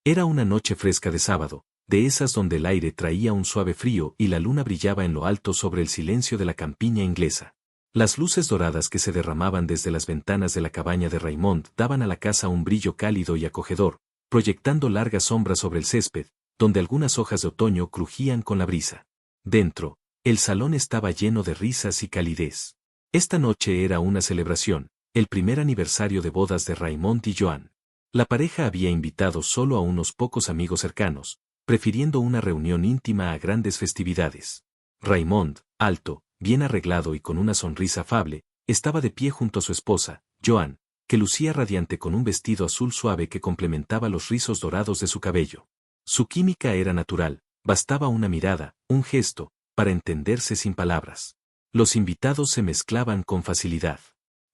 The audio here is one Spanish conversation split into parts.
Era una noche fresca de sábado, de esas donde el aire traía un suave frío y la luna brillaba en lo alto sobre el silencio de la campiña inglesa. Las luces doradas que se derramaban desde las ventanas de la cabaña de Raymond daban a la casa un brillo cálido y acogedor, proyectando largas sombras sobre el césped, donde algunas hojas de otoño crujían con la brisa. Dentro, el salón estaba lleno de risas y calidez. Esta noche era una celebración, el primer aniversario de bodas de Raymond y Joan. La pareja había invitado solo a unos pocos amigos cercanos, prefiriendo una reunión íntima a grandes festividades. Raymond, alto, bien arreglado y con una sonrisa afable, estaba de pie junto a su esposa, Joan, que lucía radiante con un vestido azul suave que complementaba los rizos dorados de su cabello. Su química era natural, bastaba una mirada, un gesto, para entenderse sin palabras. Los invitados se mezclaban con facilidad.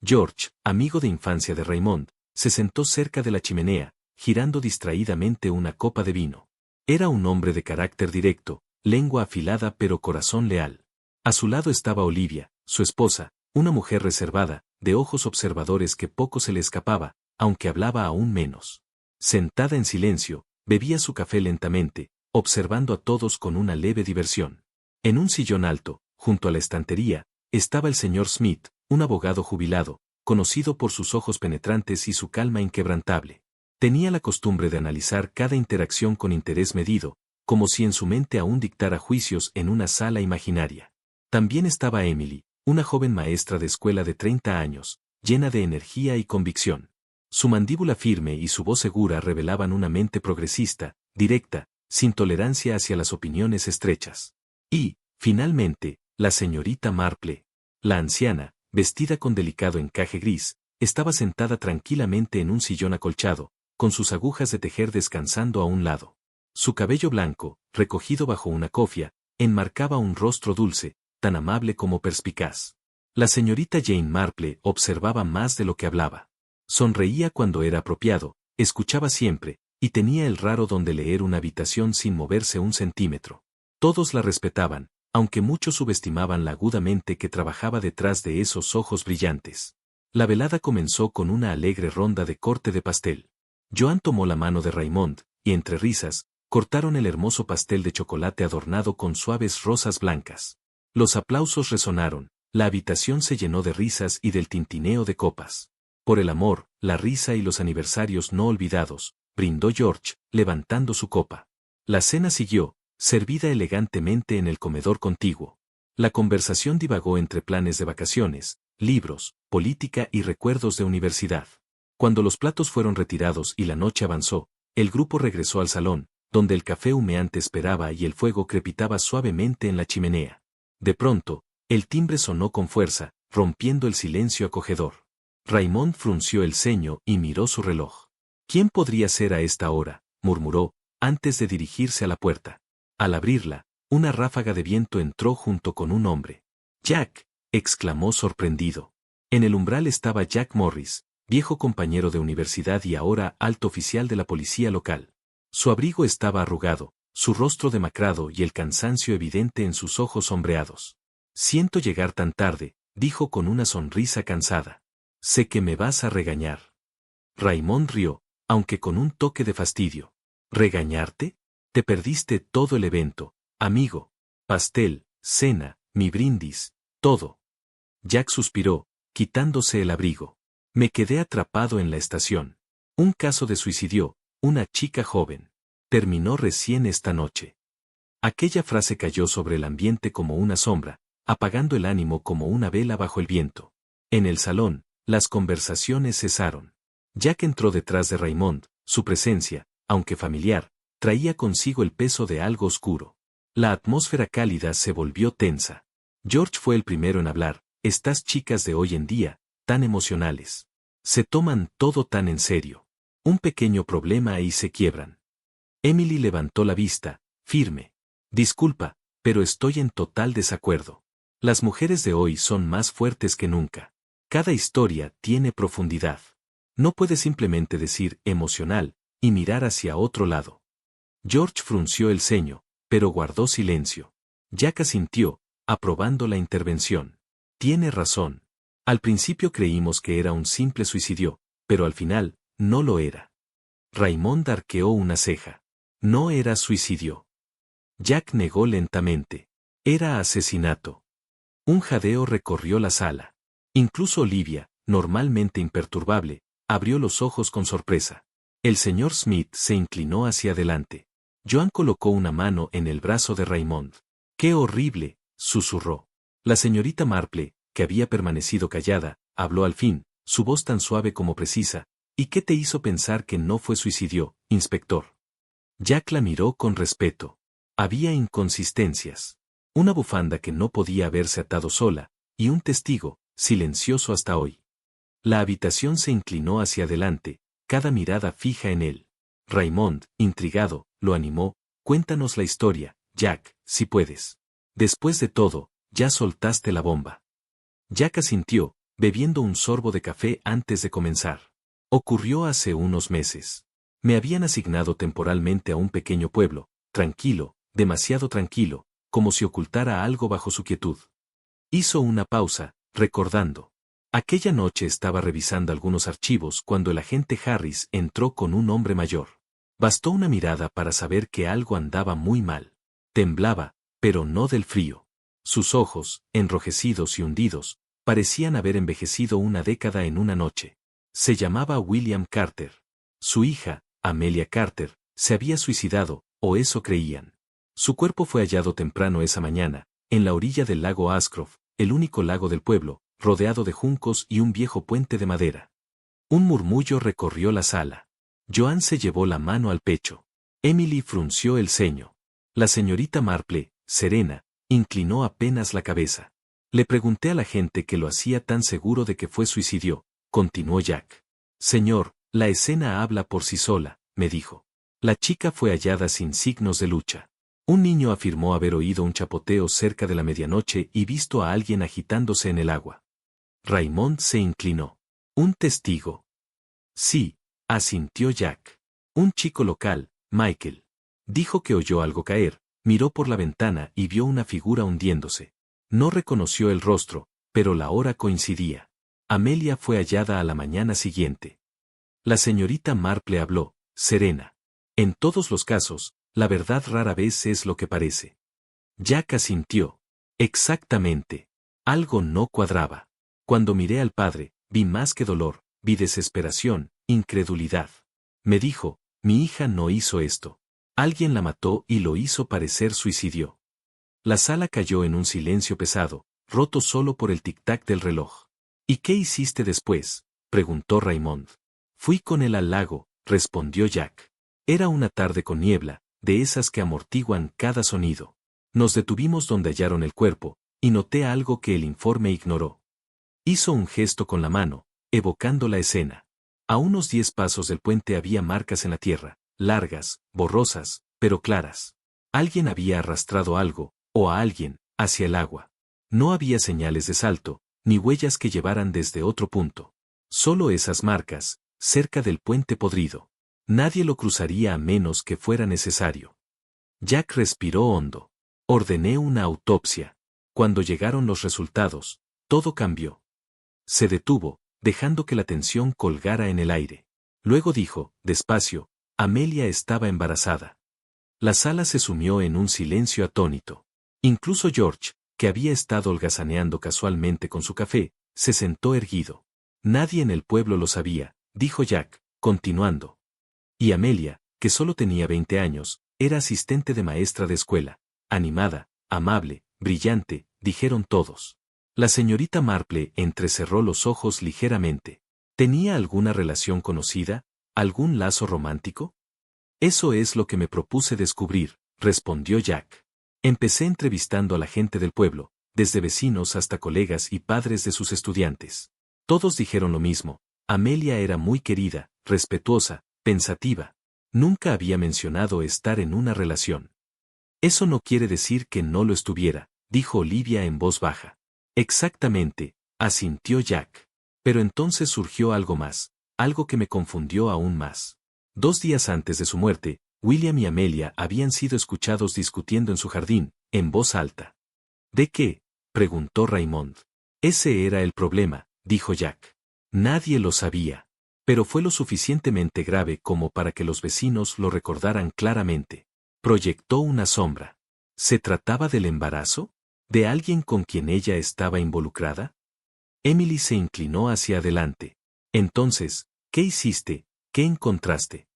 George, amigo de infancia de Raymond, se sentó cerca de la chimenea, girando distraídamente una copa de vino. Era un hombre de carácter directo, lengua afilada pero corazón leal. A su lado estaba Olivia, su esposa, una mujer reservada, de ojos observadores que poco se le escapaba, aunque hablaba aún menos. Sentada en silencio, bebía su café lentamente, observando a todos con una leve diversión. En un sillón alto, junto a la estantería, estaba el señor Smith, un abogado jubilado, conocido por sus ojos penetrantes y su calma inquebrantable. Tenía la costumbre de analizar cada interacción con interés medido, como si en su mente aún dictara juicios en una sala imaginaria. También estaba Emily, una joven maestra de escuela de 30 años, llena de energía y convicción. Su mandíbula firme y su voz segura revelaban una mente progresista, directa, sin tolerancia hacia las opiniones estrechas. Y, finalmente, la señorita Marple. La anciana, vestida con delicado encaje gris, estaba sentada tranquilamente en un sillón acolchado, con sus agujas de tejer descansando a un lado. Su cabello blanco, recogido bajo una cofia, enmarcaba un rostro dulce, tan amable como perspicaz. La señorita Jane Marple observaba más de lo que hablaba. Sonreía cuando era apropiado, escuchaba siempre, y tenía el raro don de leer una habitación sin moverse un centímetro. Todos la respetaban, aunque muchos subestimaban la aguda mente que trabajaba detrás de esos ojos brillantes. La velada comenzó con una alegre ronda de corte de pastel. Joan tomó la mano de Raymond, y entre risas, cortaron el hermoso pastel de chocolate adornado con suaves rosas blancas. Los aplausos resonaron, la habitación se llenó de risas y del tintineo de copas. Por el amor, la risa y los aniversarios no olvidados, brindó George, levantando su copa. La cena siguió, servida elegantemente en el comedor contiguo. La conversación divagó entre planes de vacaciones, libros, política y recuerdos de universidad. Cuando los platos fueron retirados y la noche avanzó, el grupo regresó al salón, donde el café humeante esperaba y el fuego crepitaba suavemente en la chimenea. De pronto, el timbre sonó con fuerza, rompiendo el silencio acogedor. Raymond frunció el ceño y miró su reloj. ¿Quién podría ser a esta hora?, murmuró, antes de dirigirse a la puerta. Al abrirla, una ráfaga de viento entró junto con un hombre. «Jack», exclamó sorprendido. En el umbral estaba Jack Morris, viejo compañero de universidad y ahora alto oficial de la policía local. Su abrigo estaba arrugado, su rostro demacrado y el cansancio evidente en sus ojos sombreados. «Siento llegar tan tarde», dijo con una sonrisa cansada. «Sé que me vas a regañar». Raymond rió, aunque con un toque de fastidio. «¿Regañarte? Te perdiste todo el evento, amigo. Pastel, cena, mi brindis, todo». Jack suspiró, quitándose el abrigo. «Me quedé atrapado en la estación. Un caso de suicidio, una chica joven. Terminó recién esta noche». Aquella frase cayó sobre el ambiente como una sombra, apagando el ánimo como una vela bajo el viento. En el salón, las conversaciones cesaron. Jack entró detrás de Raymond, su presencia, aunque familiar, traía consigo el peso de algo oscuro. La atmósfera cálida se volvió tensa. George fue el primero en hablar. «Estas chicas de hoy en día, tan emocionales. Se toman todo tan en serio. Un pequeño problema y se quiebran». Emily levantó la vista, firme. «Disculpa, pero estoy en total desacuerdo. Las mujeres de hoy son más fuertes que nunca. Cada historia tiene profundidad. No puedes simplemente decir emocional y mirar hacia otro lado». George frunció el ceño, pero guardó silencio. Jack asintió, aprobando la intervención. «Tiene razón. Al principio creímos que era un simple suicidio, pero al final, no lo era». Raymond arqueó una ceja. No era suicidio. Jack negó lentamente. Era asesinato. Un jadeo recorrió la sala. Incluso Olivia, normalmente imperturbable, abrió los ojos con sorpresa. El señor Smith se inclinó hacia adelante. Joan colocó una mano en el brazo de Raymond. ¡Qué horrible!, susurró. La señorita Marple, que había permanecido callada, habló al fin, su voz tan suave como precisa. ¿Y qué te hizo pensar que no fue suicidio, inspector? Jack la miró con respeto. Había inconsistencias. Una bufanda que no podía haberse atado sola, y un testigo, silencioso hasta hoy. La habitación se inclinó hacia adelante, cada mirada fija en él. Raymond, intrigado, lo animó. Cuéntanos la historia, Jack, si puedes. Después de todo, ya soltaste la bomba. Jack asintió, bebiendo un sorbo de café antes de comenzar. Ocurrió hace unos meses. Me habían asignado temporalmente a un pequeño pueblo, tranquilo, demasiado tranquilo, como si ocultara algo bajo su quietud. Hizo una pausa, recordando. Aquella noche estaba revisando algunos archivos cuando el agente Harris entró con un hombre mayor. Bastó una mirada para saber que algo andaba muy mal. Temblaba, pero no del frío. Sus ojos, enrojecidos y hundidos, parecían haber envejecido una década en una noche. Se llamaba William Carter. Su hija, Amelia Carter, se había suicidado, o eso creían. Su cuerpo fue hallado temprano esa mañana, en la orilla del lago Ashcroft, el único lago del pueblo, rodeado de juncos y un viejo puente de madera. Un murmullo recorrió la sala. Joan se llevó la mano al pecho. Emily frunció el ceño. La señorita Marple, serena, inclinó apenas la cabeza. Le pregunté a la gente que lo hacía tan seguro de que fue suicidio, continuó Jack. Señor, la escena habla por sí sola, me dijo. La chica fue hallada sin signos de lucha. Un niño afirmó haber oído un chapoteo cerca de la medianoche y visto a alguien agitándose en el agua. Raymond se inclinó. ¿Un testigo? Sí, asintió Jack. Un chico local, Michael. Dijo que oyó algo caer, miró por la ventana y vio una figura hundiéndose. No reconoció el rostro, pero la hora coincidía. Amelia fue hallada a la mañana siguiente. La señorita Marple habló, serena. En todos los casos, la verdad rara vez es lo que parece. Jack asintió. Exactamente. Algo no cuadraba. Cuando miré al padre, vi más que dolor, vi desesperación, incredulidad. Me dijo, mi hija no hizo esto. Alguien la mató y lo hizo parecer suicidio. La sala cayó en un silencio pesado, roto solo por el tic-tac del reloj. ¿Y qué hiciste después?, preguntó Raymond. Fui con él al lago, respondió Jack. Era una tarde con niebla, de esas que amortiguan cada sonido. Nos detuvimos donde hallaron el cuerpo, y noté algo que el informe ignoró. Hizo un gesto con la mano, evocando la escena. A unos 10 pasos del puente había marcas en la tierra, largas, borrosas, pero claras. Alguien había arrastrado algo, o a alguien, hacia el agua. No había señales de salto, ni huellas que llevaran desde otro punto. Solo esas marcas, cerca del puente podrido. Nadie lo cruzaría a menos que fuera necesario. Jack respiró hondo. Ordené una autopsia. Cuando llegaron los resultados, todo cambió. Se detuvo, dejando que la tensión colgara en el aire. Luego dijo, despacio, Amelia estaba embarazada. La sala se sumió en un silencio atónito. Incluso George, que había estado holgazaneando casualmente con su café, se sentó erguido. Nadie en el pueblo lo sabía, dijo Jack, continuando. Y Amelia, que solo tenía 20 años, era asistente de maestra de escuela, animada, amable, brillante, dijeron todos. La señorita Marple entrecerró los ojos ligeramente. ¿Tenía alguna relación conocida? ¿Algún lazo romántico? Eso es lo que me propuse descubrir, respondió Jack. Empecé entrevistando a la gente del pueblo, desde vecinos hasta colegas y padres de sus estudiantes. Todos dijeron lo mismo. Amelia era muy querida, respetuosa, pensativa. Nunca había mencionado estar en una relación. Eso no quiere decir que no lo estuviera, dijo Olivia en voz baja. Exactamente, asintió Jack. Pero entonces surgió algo más, algo que me confundió aún más. 2 días antes de su muerte, William y Amelia habían sido escuchados discutiendo en su jardín, en voz alta. ¿De qué?, preguntó Raymond. Ese era el problema, dijo Jack. Nadie lo sabía. Pero fue lo suficientemente grave como para que los vecinos lo recordaran claramente. Proyectó una sombra. ¿Se trataba del embarazo? ¿De alguien con quien ella estaba involucrada? Emily se inclinó hacia adelante. Entonces, ¿qué hiciste? ¿Qué encontraste?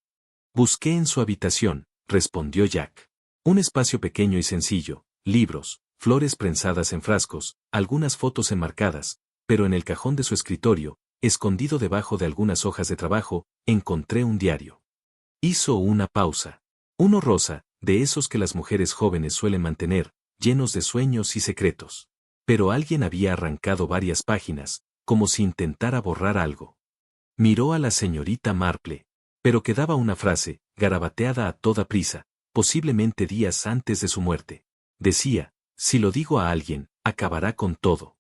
Busqué en su habitación, respondió Jack. Un espacio pequeño y sencillo, libros, flores prensadas en frascos, algunas fotos enmarcadas, pero en el cajón de su escritorio, escondido debajo de algunas hojas de trabajo, encontré un diario. Hizo una pausa. Uno rosa, de esos que las mujeres jóvenes suelen mantener, llenos de sueños y secretos. Pero alguien había arrancado varias páginas, como si intentara borrar algo. Miró a la señorita Marple. Pero quedaba una frase, garabateada a toda prisa, posiblemente días antes de su muerte. Decía, si lo digo a alguien, acabará con todo.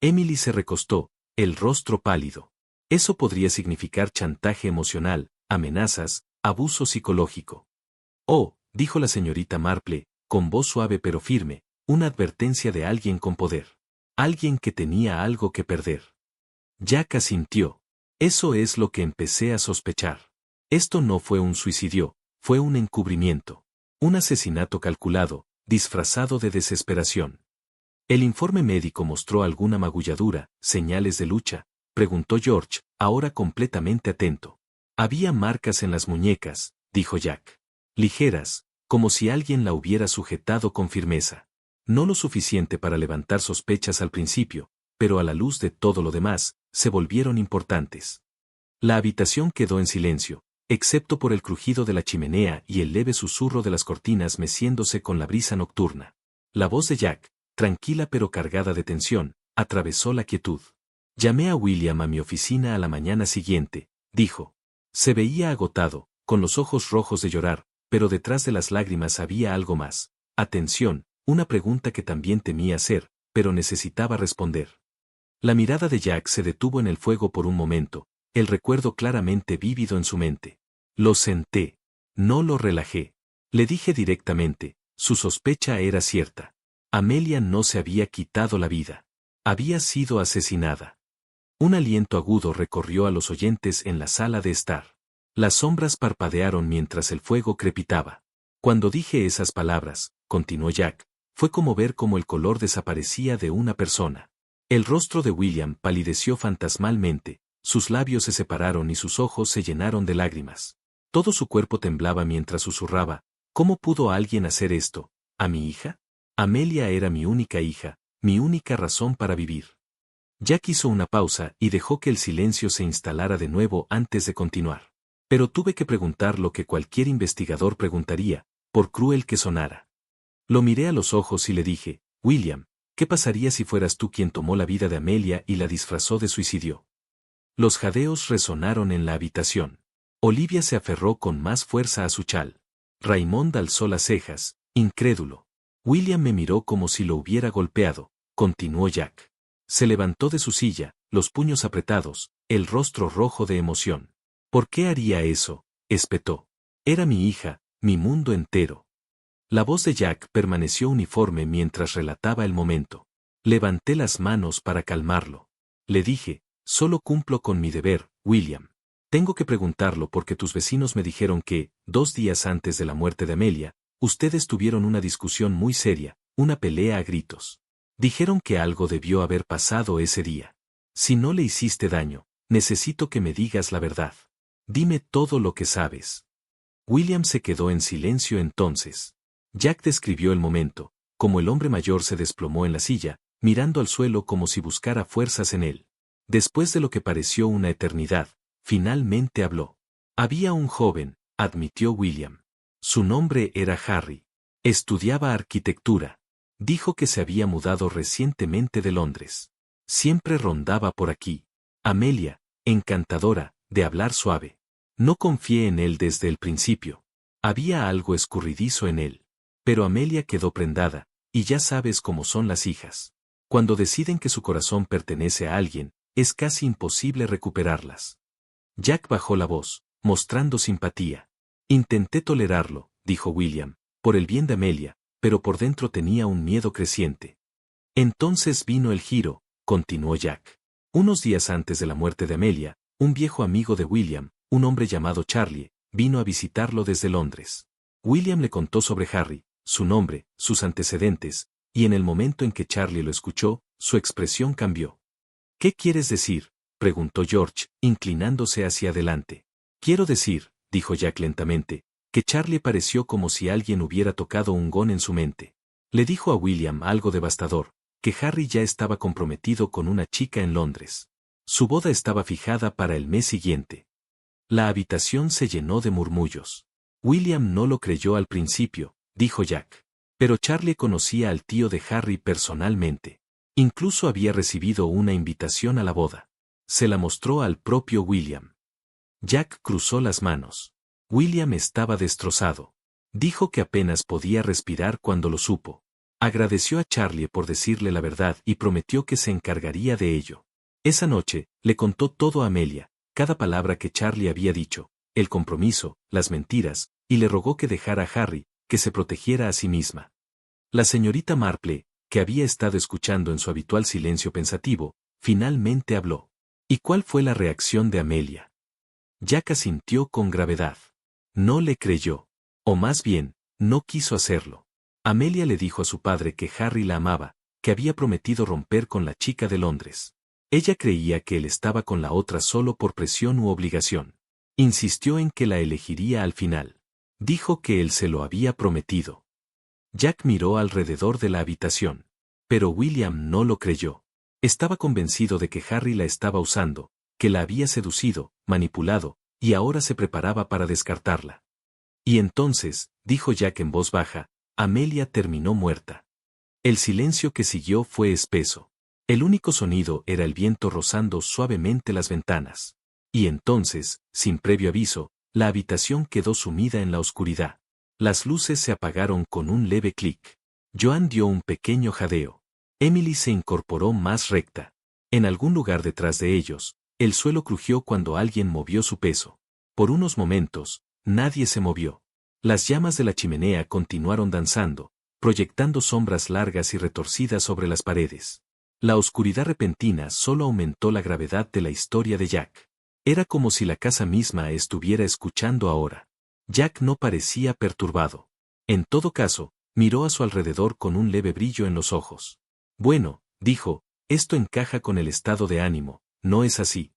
Emily se recostó, el rostro pálido. Eso podría significar chantaje emocional, amenazas, abuso psicológico. Oh, dijo la señorita Marple, con voz suave pero firme, una advertencia de alguien con poder. Alguien que tenía algo que perder. Jack asintió. Eso es lo que empecé a sospechar. Esto no fue un suicidio, fue un encubrimiento. Un asesinato calculado, disfrazado de desesperación. ¿El informe médico mostró alguna magulladura, señales de lucha? Preguntó George, ahora completamente atento. Había marcas en las muñecas, dijo Jack. Ligeras, como si alguien la hubiera sujetado con firmeza. No lo suficiente para levantar sospechas al principio, pero a la luz de todo lo demás, se volvieron importantes. La habitación quedó en silencio, excepto por el crujido de la chimenea y el leve susurro de las cortinas meciéndose con la brisa nocturna. La voz de Jack, tranquila pero cargada de tensión, atravesó la quietud. Llamé a William a mi oficina a la mañana siguiente, dijo. Se veía agotado, con los ojos rojos de llorar, pero detrás de las lágrimas había algo más. Atención, una pregunta que también temía hacer, pero necesitaba responder. La mirada de Jack se detuvo en el fuego por un momento, el recuerdo claramente vívido en su mente. Lo senté. No lo relajé. Le dije directamente, su sospecha era cierta. Amelia no se había quitado la vida. Había sido asesinada. Un aliento agudo recorrió a los oyentes en la sala de estar. Las sombras parpadearon mientras el fuego crepitaba. Cuando dije esas palabras, continuó Jack, fue como ver cómo el color desaparecía de una persona. El rostro de William palideció fantasmalmente, sus labios se separaron y sus ojos se llenaron de lágrimas. Todo su cuerpo temblaba mientras susurraba, ¿cómo pudo alguien hacer esto? ¿A mi hija? Amelia era mi única hija, mi única razón para vivir. Jack hizo una pausa y dejó que el silencio se instalara de nuevo antes de continuar. Pero tuve que preguntar lo que cualquier investigador preguntaría, por cruel que sonara. Lo miré a los ojos y le dije, William, ¿qué pasaría si fueras tú quien tomó la vida de Amelia y la disfrazó de suicidio? Los jadeos resonaron en la habitación. Olivia se aferró con más fuerza a su chal. Raymond alzó las cejas, incrédulo. William me miró como si lo hubiera golpeado, continuó Jack. Se levantó de su silla, los puños apretados, el rostro rojo de emoción. ¿Por qué haría eso? Espetó. Era mi hija, mi mundo entero. La voz de Jack permaneció uniforme mientras relataba el momento. Levanté las manos para calmarlo. Le dije, solo cumplo con mi deber, William. Tengo que preguntarlo porque tus vecinos me dijeron que, 2 días antes de la muerte de Amelia, ustedes tuvieron una discusión muy seria, una pelea a gritos. Dijeron que algo debió haber pasado ese día. Si no le hiciste daño, necesito que me digas la verdad. Dime todo lo que sabes. William se quedó en silencio entonces. Jack describió el momento, como el hombre mayor se desplomó en la silla, mirando al suelo como si buscara fuerzas en él. Después de lo que pareció una eternidad, finalmente habló. Había un joven, admitió William. Su nombre era Harry. Estudiaba arquitectura. Dijo que se había mudado recientemente de Londres. Siempre rondaba por aquí. Amelia, encantadora, de hablar suave. No confié en él desde el principio. Había algo escurridizo en él. Pero Amelia quedó prendada, y ya sabes cómo son las hijas. Cuando deciden que su corazón pertenece a alguien, es casi imposible recuperarlas. Jack bajó la voz, mostrando simpatía. Intenté tolerarlo, dijo William, por el bien de Amelia, pero por dentro tenía un miedo creciente. Entonces vino el giro, continuó Jack. Unos días antes de la muerte de Amelia, Un viejo amigo de William, un hombre llamado Charlie, vino a visitarlo desde Londres. William le contó sobre Harry, su nombre, sus antecedentes, y en el momento en que Charlie lo escuchó, su expresión cambió. ¿Qué quieres decir?, preguntó George, inclinándose hacia adelante. Quiero decir, dijo Jack lentamente, que Charlie pareció como si alguien hubiera tocado un gong en su mente. Le dijo a William algo devastador, que Harry ya estaba comprometido con una chica en Londres. Su boda estaba fijada para el mes siguiente. La habitación se llenó de murmullos. William no lo creyó al principio, dijo Jack. Pero Charlie conocía al tío de Harry personalmente. Incluso había recibido una invitación a la boda. Se la mostró al propio William. Jack cruzó las manos. William estaba destrozado. Dijo que apenas podía respirar cuando lo supo. Agradeció a Charlie por decirle la verdad y prometió que se encargaría de ello. Esa noche, le contó todo a Amelia, cada palabra que Charlie había dicho, el compromiso, las mentiras, y le rogó que dejara a Harry, que se protegiera a sí misma. La señorita Marple, que había estado escuchando en su habitual silencio pensativo, finalmente habló. ¿Y cuál fue la reacción de Amelia? Jack asintió con gravedad. No le creyó. O más bien, no quiso hacerlo. Amelia le dijo a su padre que Harry la amaba, que había prometido romper con la chica de Londres. Ella creía que él estaba con la otra solo por presión u obligación. Insistió en que la elegiría al final. Dijo que él se lo había prometido. Jack miró alrededor de la habitación. Pero William no lo creyó. Estaba convencido de que Harry la estaba usando, que la había seducido, manipulado, y ahora se preparaba para descartarla. Y entonces, dijo Jack en voz baja, Amelia terminó muerta. El silencio que siguió fue espeso. El único sonido era el viento rozando suavemente las ventanas. Y entonces, sin previo aviso, la habitación quedó sumida en la oscuridad. Las luces se apagaron con un leve clic. Joan dio un pequeño jadeo. Emily se incorporó más recta. En algún lugar detrás de ellos, el suelo crujió cuando alguien movió su peso. Por unos momentos, nadie se movió. Las llamas de la chimenea continuaron danzando, proyectando sombras largas y retorcidas sobre las paredes. La oscuridad repentina solo aumentó la gravedad de la historia de Jack. Era como si la casa misma estuviera escuchando ahora. Jack no parecía perturbado. En todo caso, miró a su alrededor con un leve brillo en los ojos. Bueno, dijo, esto encaja con el estado de ánimo, ¿no es así?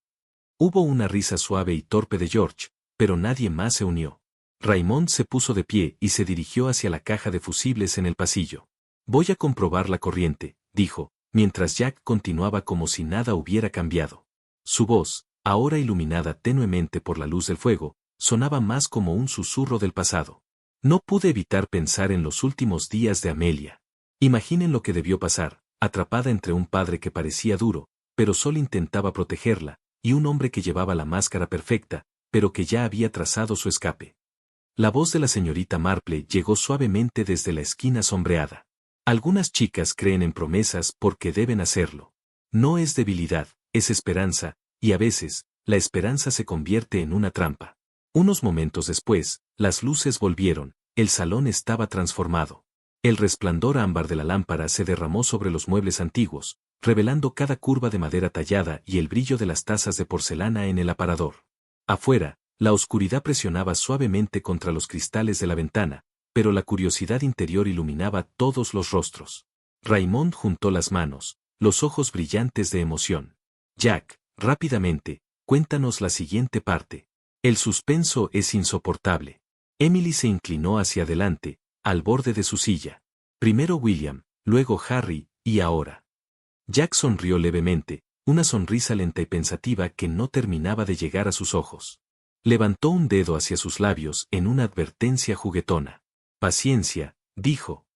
Hubo una risa suave y torpe de George, pero nadie más se unió. Raymond se puso de pie y se dirigió hacia la caja de fusibles en el pasillo. Voy a comprobar la corriente, dijo, mientras Jack continuaba como si nada hubiera cambiado. Su voz, ahora iluminada tenuemente por la luz del fuego, sonaba más como un susurro del pasado. No pude evitar pensar en los últimos días de Amelia. Imaginen lo que debió pasar, atrapada entre un padre que parecía duro, pero solo intentaba protegerla, y un hombre que llevaba la máscara perfecta, pero que ya había trazado su escape. La voz de la señorita Marple llegó suavemente desde la esquina sombreada. Algunas chicas creen en promesas porque deben hacerlo. No es debilidad, es esperanza, y a veces, la esperanza se convierte en una trampa. Unos momentos después, las luces volvieron, el salón estaba transformado. El resplandor ámbar de la lámpara se derramó sobre los muebles antiguos, revelando cada curva de madera tallada y el brillo de las tazas de porcelana en el aparador. Afuera, la oscuridad presionaba suavemente contra los cristales de la ventana, pero la curiosidad interior iluminaba todos los rostros. Raymond juntó las manos, los ojos brillantes de emoción. Jack, rápidamente, cuéntanos la siguiente parte. El suspenso es insoportable. Emily se inclinó hacia adelante, al borde de su silla. Primero William, luego Harry, y ahora. Jack sonrió levemente, una sonrisa lenta y pensativa que no terminaba de llegar a sus ojos. Levantó un dedo hacia sus labios en una advertencia juguetona. Paciencia, dijo.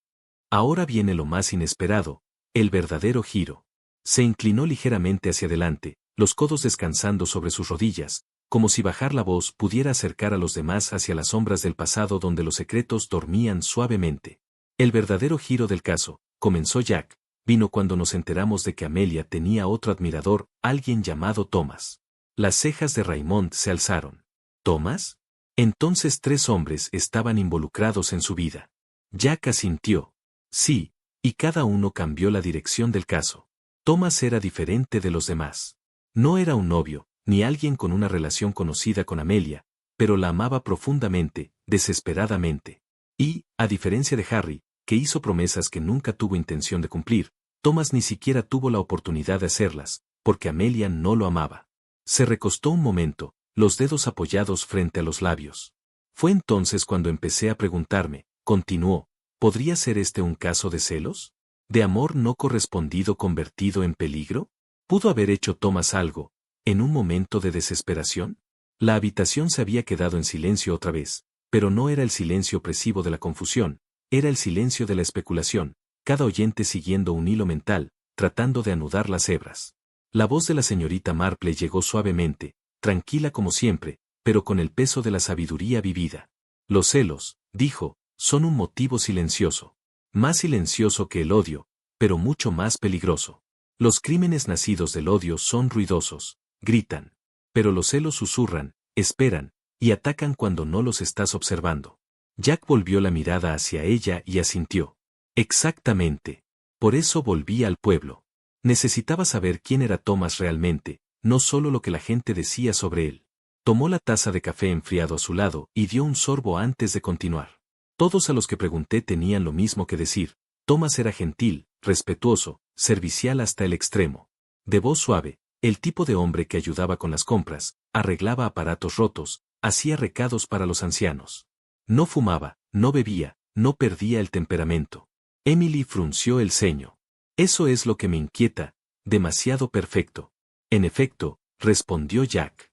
Ahora viene lo más inesperado, el verdadero giro. Se inclinó ligeramente hacia adelante, los codos descansando sobre sus rodillas, como si bajar la voz pudiera acercar a los demás hacia las sombras del pasado donde los secretos dormían suavemente. El verdadero giro del caso, comenzó Jack, vino cuando nos enteramos de que Amelia tenía otro admirador, alguien llamado Thomas. Las cejas de Raymond se alzaron. ¿Thomas? Entonces 3 hombres estaban involucrados en su vida. Jack asintió. Sí, y cada uno cambió la dirección del caso. Thomas era diferente de los demás. No era un novio, ni alguien con una relación conocida con Amelia, pero la amaba profundamente, desesperadamente. Y, a diferencia de Harry, que hizo promesas que nunca tuvo intención de cumplir, Thomas ni siquiera tuvo la oportunidad de hacerlas, porque Amelia no lo amaba. Se recostó un momento, los dedos apoyados frente a los labios. Fue entonces cuando empecé a preguntarme, continuó, ¿podría ser este un caso de celos? ¿De amor no correspondido convertido en peligro? ¿Pudo haber hecho Thomas algo, en un momento de desesperación? La habitación se había quedado en silencio otra vez, pero no era el silencio opresivo de la confusión, era el silencio de la especulación, cada oyente siguiendo un hilo mental, tratando de anudar las hebras. La voz de la señorita Marple llegó suavemente, tranquila como siempre, pero con el peso de la sabiduría vivida. Los celos, dijo, son un motivo silencioso. Más silencioso que el odio, pero mucho más peligroso. Los crímenes nacidos del odio son ruidosos, gritan. Pero los celos susurran, esperan, y atacan cuando no los estás observando. Jack volvió la mirada hacia ella y asintió. Exactamente. Por eso volví al pueblo. Necesitaba saber quién era Thomas realmente, no solo lo que la gente decía sobre él. Tomó la taza de café enfriado a su lado y dio un sorbo antes de continuar. Todos a los que pregunté tenían lo mismo que decir. Thomas era gentil, respetuoso, servicial hasta el extremo. De voz suave, el tipo de hombre que ayudaba con las compras, arreglaba aparatos rotos, hacía recados para los ancianos. No fumaba, no bebía, no perdía el temperamento. Emily frunció el ceño. Eso es lo que me inquieta, demasiado perfecto. En efecto, respondió Jack.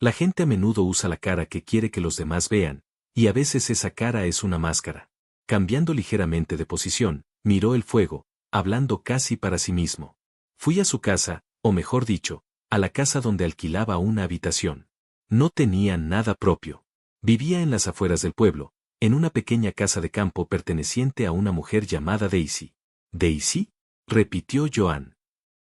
La gente a menudo usa la cara que quiere que los demás vean, y a veces esa cara es una máscara. Cambiando ligeramente de posición, miró el fuego, hablando casi para sí mismo. Fui a su casa, o mejor dicho, a la casa donde alquilaba una habitación. No tenía nada propio. Vivía en las afueras del pueblo, en una pequeña casa de campo perteneciente a una mujer llamada Daisy. ¿Daisy?, repitió Joan.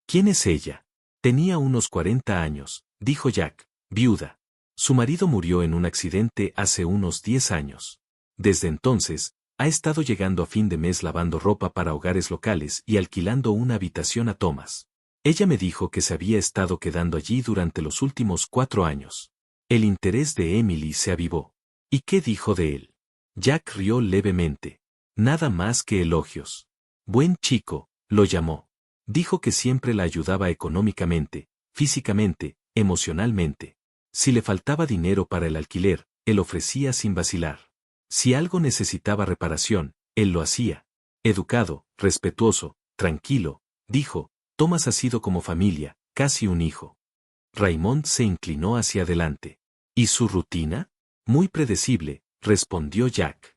¿Quién es ella? Tenía unos 40 años, dijo Jack, viuda. Su marido murió en un accidente hace unos 10 años. Desde entonces, ha estado llegando a fin de mes lavando ropa para hogares locales y alquilando una habitación a Thomas. Ella me dijo que se había estado quedando allí durante los últimos 4 años. El interés de Emily se avivó. ¿Y qué dijo de él? Jack rió levemente. Nada más que elogios. Buen chico, lo llamó. Dijo que siempre la ayudaba económicamente, físicamente, emocionalmente. Si le faltaba dinero para el alquiler, él ofrecía sin vacilar. Si algo necesitaba reparación, él lo hacía. Educado, respetuoso, tranquilo, dijo, Thomas ha sido como familia, casi un hijo. Raymond se inclinó hacia adelante. ¿Y su rutina? Muy predecible, respondió Jack.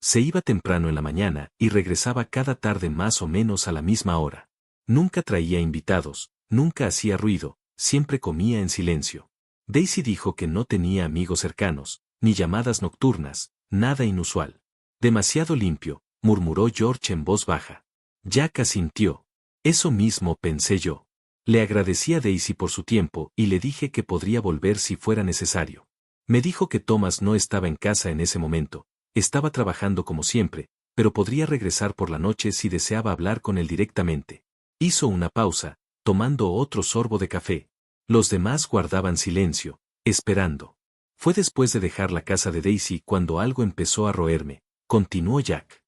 Se iba temprano en la mañana y regresaba cada tarde más o menos a la misma hora. Nunca traía invitados, nunca hacía ruido, siempre comía en silencio. Daisy dijo que no tenía amigos cercanos, ni llamadas nocturnas, nada inusual. Demasiado limpio, murmuró George en voz baja. Jack asintió. Eso mismo pensé yo. Le agradecí a Daisy por su tiempo y le dije que podría volver si fuera necesario. Me dijo que Thomas no estaba en casa en ese momento, estaba trabajando como siempre, pero podría regresar por la noche si deseaba hablar con él directamente. Hizo una pausa, tomando otro sorbo de café. Los demás guardaban silencio, esperando. Fue después de dejar la casa de Daisy cuando algo empezó a roerme, continuó Jack.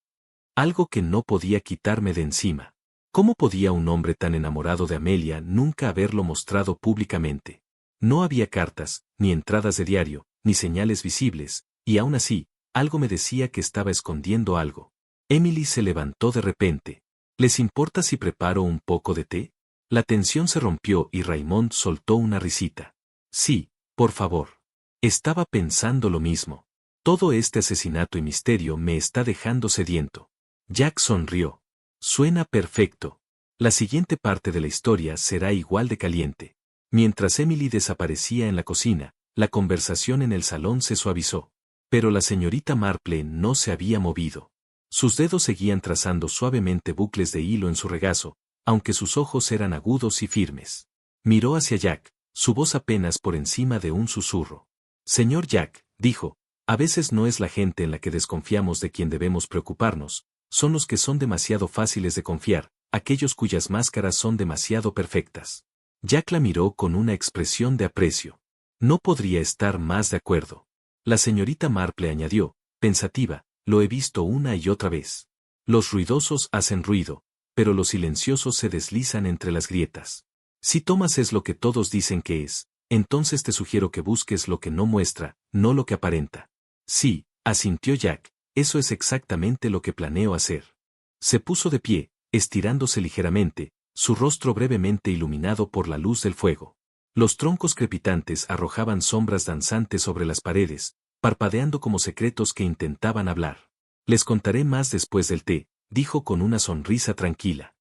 Algo que no podía quitarme de encima. ¿Cómo podía un hombre tan enamorado de Amelia nunca haberlo mostrado públicamente? No había cartas, ni entradas de diario, ni señales visibles, y aún así, algo me decía que estaba escondiendo algo. Emily se levantó de repente. ¿Les importa si preparo un poco de té? La tensión se rompió y Raymond soltó una risita. Sí, por favor. Estaba pensando lo mismo. Todo este asesinato y misterio me está dejando sediento. Jack sonrió. Suena perfecto. La siguiente parte de la historia será igual de caliente. Mientras Emily desaparecía en la cocina, la conversación en el salón se suavizó. Pero la señorita Marple no se había movido. Sus dedos seguían trazando suavemente bucles de hilo en su regazo, aunque sus ojos eran agudos y firmes. Miró hacia Jack, su voz apenas por encima de un susurro. Señor Jack, dijo, a veces no es la gente en la que desconfiamos de quien debemos preocuparnos, son los que son demasiado fáciles de confiar, aquellos cuyas máscaras son demasiado perfectas. Jack la miró con una expresión de aprecio. No podría estar más de acuerdo. La señorita Marple añadió, pensativa, lo he visto una y otra vez. Los ruidosos hacen ruido, pero los silenciosos se deslizan entre las grietas. Si Thomas es lo que todos dicen que es, entonces te sugiero que busques lo que no muestra, no lo que aparenta. Sí, asintió Jack, eso es exactamente lo que planeo hacer. Se puso de pie, estirándose ligeramente, su rostro brevemente iluminado por la luz del fuego. Los troncos crepitantes arrojaban sombras danzantes sobre las paredes, parpadeando como secretos que intentaban hablar. Les contaré más después del té, dijo con una sonrisa tranquila.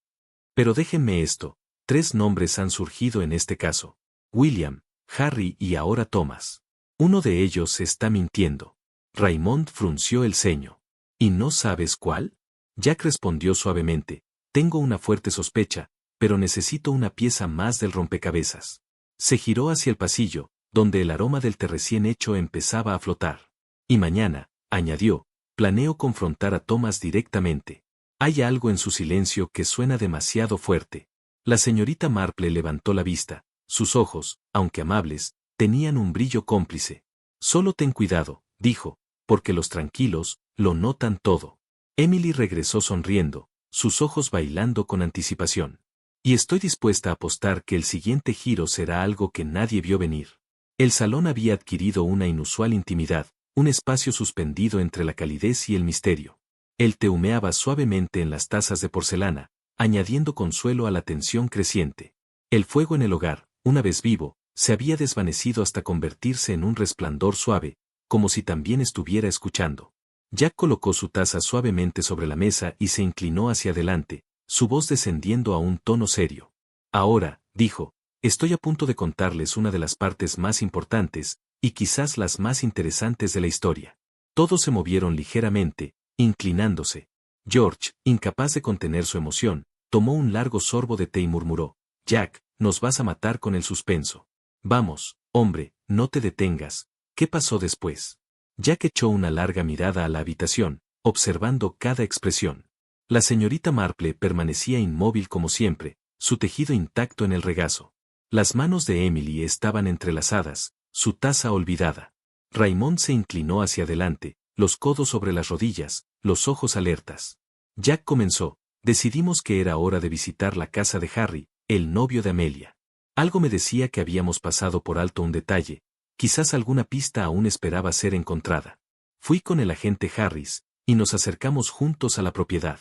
Pero déjenme esto, 3 nombres han surgido en este caso. William, Harry y ahora Thomas. Uno de ellos está mintiendo. Raymond frunció el ceño. ¿Y no sabes cuál? Jack respondió suavemente, tengo una fuerte sospecha, pero necesito una pieza más del rompecabezas. Se giró hacia el pasillo, donde el aroma del té recién hecho empezaba a flotar. Y mañana, añadió, planeo confrontar a Thomas directamente. Hay algo en su silencio que suena demasiado fuerte. La señorita Marple levantó la vista, sus ojos, aunque amables, tenían un brillo cómplice. Solo ten cuidado, dijo, porque los tranquilos lo notan todo. Emily regresó sonriendo, sus ojos bailando con anticipación. Y estoy dispuesta a apostar que el siguiente giro será algo que nadie vio venir. El salón había adquirido una inusual intimidad, un espacio suspendido entre la calidez y el misterio. El té humeaba suavemente en las tazas de porcelana, añadiendo consuelo a la tensión creciente. El fuego en el hogar, una vez vivo, se había desvanecido hasta convertirse en un resplandor suave, como si también estuviera escuchando. Jack colocó su taza suavemente sobre la mesa y se inclinó hacia adelante, su voz descendiendo a un tono serio. Ahora, dijo, estoy a punto de contarles una de las partes más importantes, y quizás las más interesantes de la historia. Todos se movieron ligeramente, inclinándose. George, incapaz de contener su emoción, tomó un largo sorbo de té y murmuró, Jack, nos vas a matar con el suspenso. Vamos, hombre, no te detengas. ¿Qué pasó después? Jack echó una larga mirada a la habitación, observando cada expresión. La señorita Marple permanecía inmóvil como siempre, su tejido intacto en el regazo. Las manos de Emily estaban entrelazadas, su taza olvidada. Raymond se inclinó hacia adelante, los codos sobre las rodillas, los ojos alertas. Jack comenzó, decidimos que era hora de visitar la casa de Harry, el novio de Amelia. Algo me decía que habíamos pasado por alto un detalle, quizás alguna pista aún esperaba ser encontrada. Fui con el agente Harris, y nos acercamos juntos a la propiedad.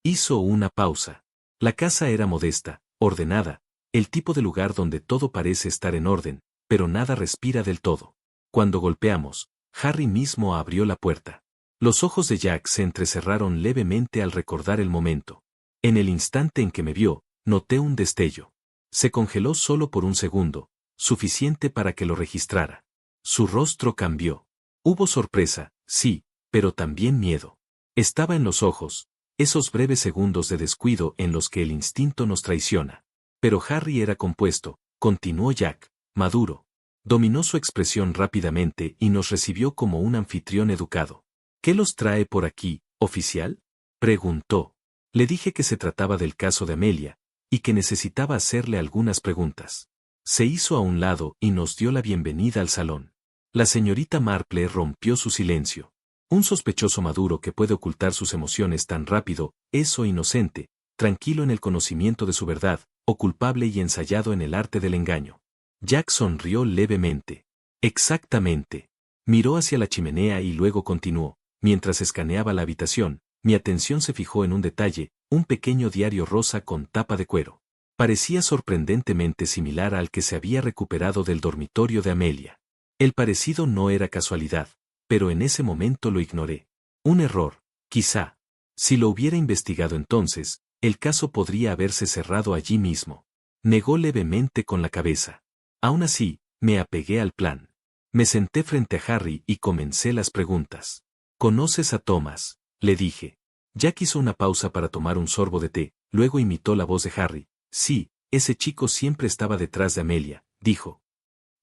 Hizo una pausa. La casa era modesta, ordenada, el tipo de lugar donde todo parece estar en orden, pero nada respira del todo. Cuando golpeamos, Harry mismo abrió la puerta. Los ojos de Jack se entrecerraron levemente al recordar el momento. En el instante en que me vio, noté un destello. Se congeló solo por un segundo, suficiente para que lo registrara. Su rostro cambió. Hubo sorpresa, sí, pero también miedo. Estaba en los ojos, esos breves segundos de descuido en los que el instinto nos traiciona. Pero Harry era compuesto, continuó Jack, maduro. Dominó su expresión rápidamente y nos recibió como un anfitrión educado. ¿Qué los trae por aquí, oficial? Preguntó. Le dije que se trataba del caso de Amelia, y que necesitaba hacerle algunas preguntas. Se hizo a un lado y nos dio la bienvenida al salón. La señorita Marple rompió su silencio. Un sospechoso maduro que puede ocultar sus emociones tan rápido, es o inocente, tranquilo en el conocimiento de su verdad, o culpable y ensayado en el arte del engaño. Jack sonrió levemente. Exactamente. Miró hacia la chimenea y luego continuó. Mientras escaneaba la habitación, mi atención se fijó en un detalle, un pequeño diario rosa con tapa de cuero. Parecía sorprendentemente similar al que se había recuperado del dormitorio de Amelia. El parecido no era casualidad, pero en ese momento lo ignoré. Un error, quizá. Si lo hubiera investigado entonces, el caso podría haberse cerrado allí mismo. Negó levemente con la cabeza. Aún así, me apegué al plan. Me senté frente a Harry y comencé las preguntas. ¿Conoces a Thomas?, le dije. Jack hizo una pausa para tomar un sorbo de té, luego imitó la voz de Harry. Sí, ese chico siempre estaba detrás de Amelia, dijo.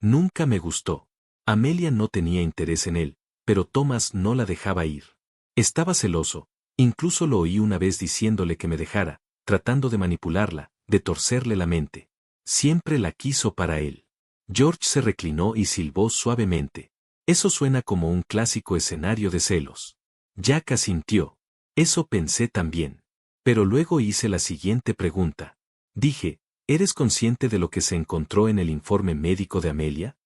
Nunca me gustó. Amelia no tenía interés en él, pero Thomas no la dejaba ir. Estaba celoso, incluso lo oí una vez diciéndole que me dejara, tratando de manipularla, de torcerle la mente. Siempre la quiso para él. George se reclinó y silbó suavemente. Eso suena como un clásico escenario de celos. Jack asintió. Eso pensé también. Pero luego hice la siguiente pregunta. Dije, ¿eres consciente de lo que se encontró en el informe médico de Amelia?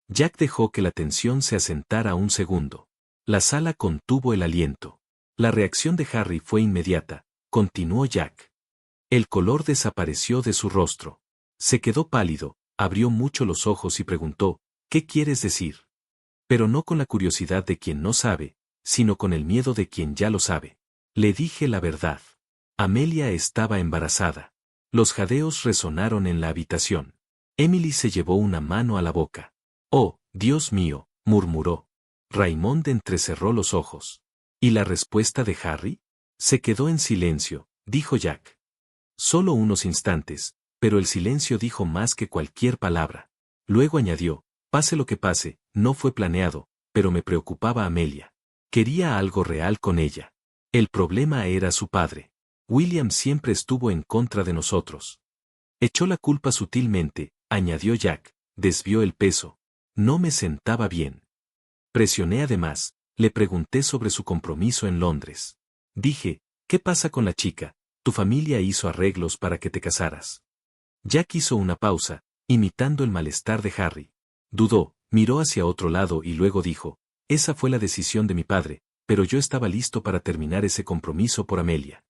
Jack dejó que la tensión se asentara un segundo. La sala contuvo el aliento. La reacción de Harry fue inmediata, continuó Jack. El color desapareció de su rostro. Se quedó pálido, abrió mucho los ojos y preguntó, ¿qué quieres decir? Pero no con la curiosidad de quien no sabe, sino con el miedo de quien ya lo sabe. Le dije la verdad. Amelia estaba embarazada. Los jadeos resonaron en la habitación. Emily se llevó una mano a la boca. Oh, Dios mío, murmuró. Raymond entrecerró los ojos. ¿Y la respuesta de Harry? Se quedó en silencio, dijo Jack. Solo unos instantes, pero el silencio dijo más que cualquier palabra. Luego añadió, pase lo que pase, no fue planeado, pero me preocupaba Amelia. Quería algo real con ella. El problema era su padre. William siempre estuvo en contra de nosotros. Echó la culpa sutilmente, añadió Jack, desvió el peso. No me sentaba bien. Presioné además, le pregunté sobre su compromiso en Londres. Dije, ¿qué pasa con la chica? Tu familia hizo arreglos para que te casaras. Jack hizo una pausa, imitando el malestar de Harry. Dudó, miró hacia otro lado y luego dijo, esa fue la decisión de mi padre, pero yo estaba listo para terminar ese compromiso por Amelia.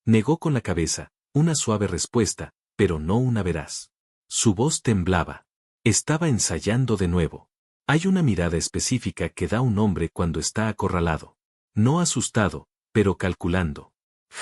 Negó con la cabeza, una suave respuesta, pero no una veraz. Su voz temblaba. Estaba ensayando de nuevo. Hay una mirada específica que da un hombre cuando está acorralado. No asustado, pero calculando.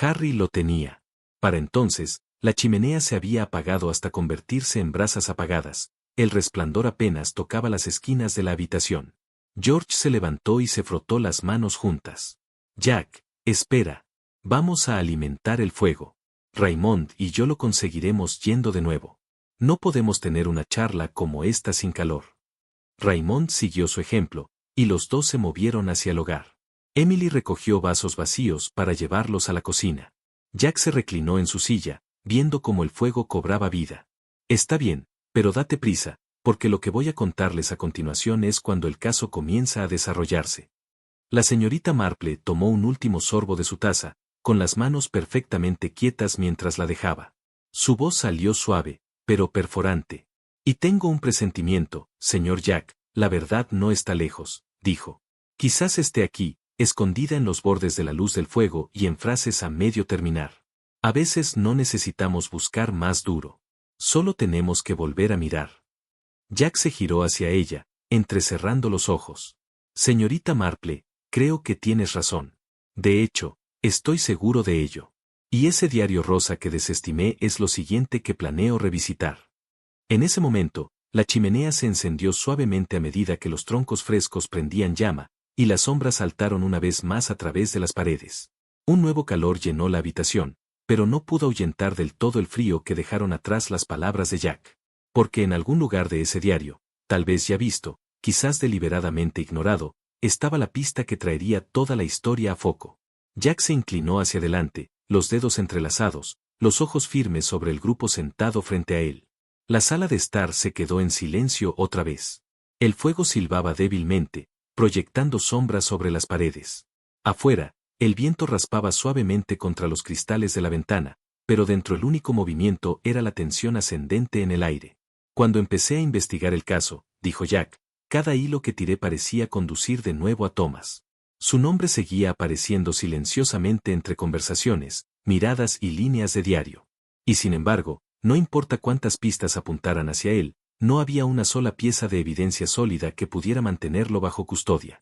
Harry lo tenía. Para entonces, la chimenea se había apagado hasta convertirse en brasas apagadas. El resplandor apenas tocaba las esquinas de la habitación. George se levantó y se frotó las manos juntas. Jack, espera. Vamos a alimentar el fuego. Raymond y yo lo conseguiremos yendo de nuevo. No podemos tener una charla como esta sin calor. Raymond siguió su ejemplo, y los dos se movieron hacia el hogar. Emily recogió vasos vacíos para llevarlos a la cocina. Jack se reclinó en su silla, viendo cómo el fuego cobraba vida. Está bien, pero date prisa, porque lo que voy a contarles a continuación es cuando el caso comienza a desarrollarse. La señorita Marple tomó un último sorbo de su taza, con las manos perfectamente quietas mientras la dejaba. Su voz salió suave, pero perforante. Y tengo un presentimiento, señor Jack, la verdad no está lejos, dijo. Quizás esté aquí, escondida en los bordes de la luz del fuego y en frases a medio terminar. A veces no necesitamos buscar más duro. Solo tenemos que volver a mirar. Jack se giró hacia ella, entrecerrando los ojos. Señorita Marple, creo que tienes razón. De hecho, estoy seguro de ello. Y ese diario rosa que desestimé es lo siguiente que planeo revisitar. En ese momento, la chimenea se encendió suavemente a medida que los troncos frescos prendían llama, y las sombras saltaron una vez más a través de las paredes. Un nuevo calor llenó la habitación, pero no pudo ahuyentar del todo el frío que dejaron atrás las palabras de Jack. Porque en algún lugar de ese diario, tal vez ya visto, quizás deliberadamente ignorado, estaba la pista que traería toda la historia a foco. Jack se inclinó hacia adelante, los dedos entrelazados, los ojos firmes sobre el grupo sentado frente a él. La sala de estar se quedó en silencio otra vez. El fuego silbaba débilmente, proyectando sombras sobre las paredes. Afuera, el viento raspaba suavemente contra los cristales de la ventana, pero dentro el único movimiento era la tensión ascendente en el aire. Cuando empecé a investigar el caso, dijo Jack, cada hilo que tiré parecía conducir de nuevo a Thomas. Su nombre seguía apareciendo silenciosamente entre conversaciones, miradas y líneas de diario. Y sin embargo, no importa cuántas pistas apuntaran hacia él, no había una sola pieza de evidencia sólida que pudiera mantenerlo bajo custodia.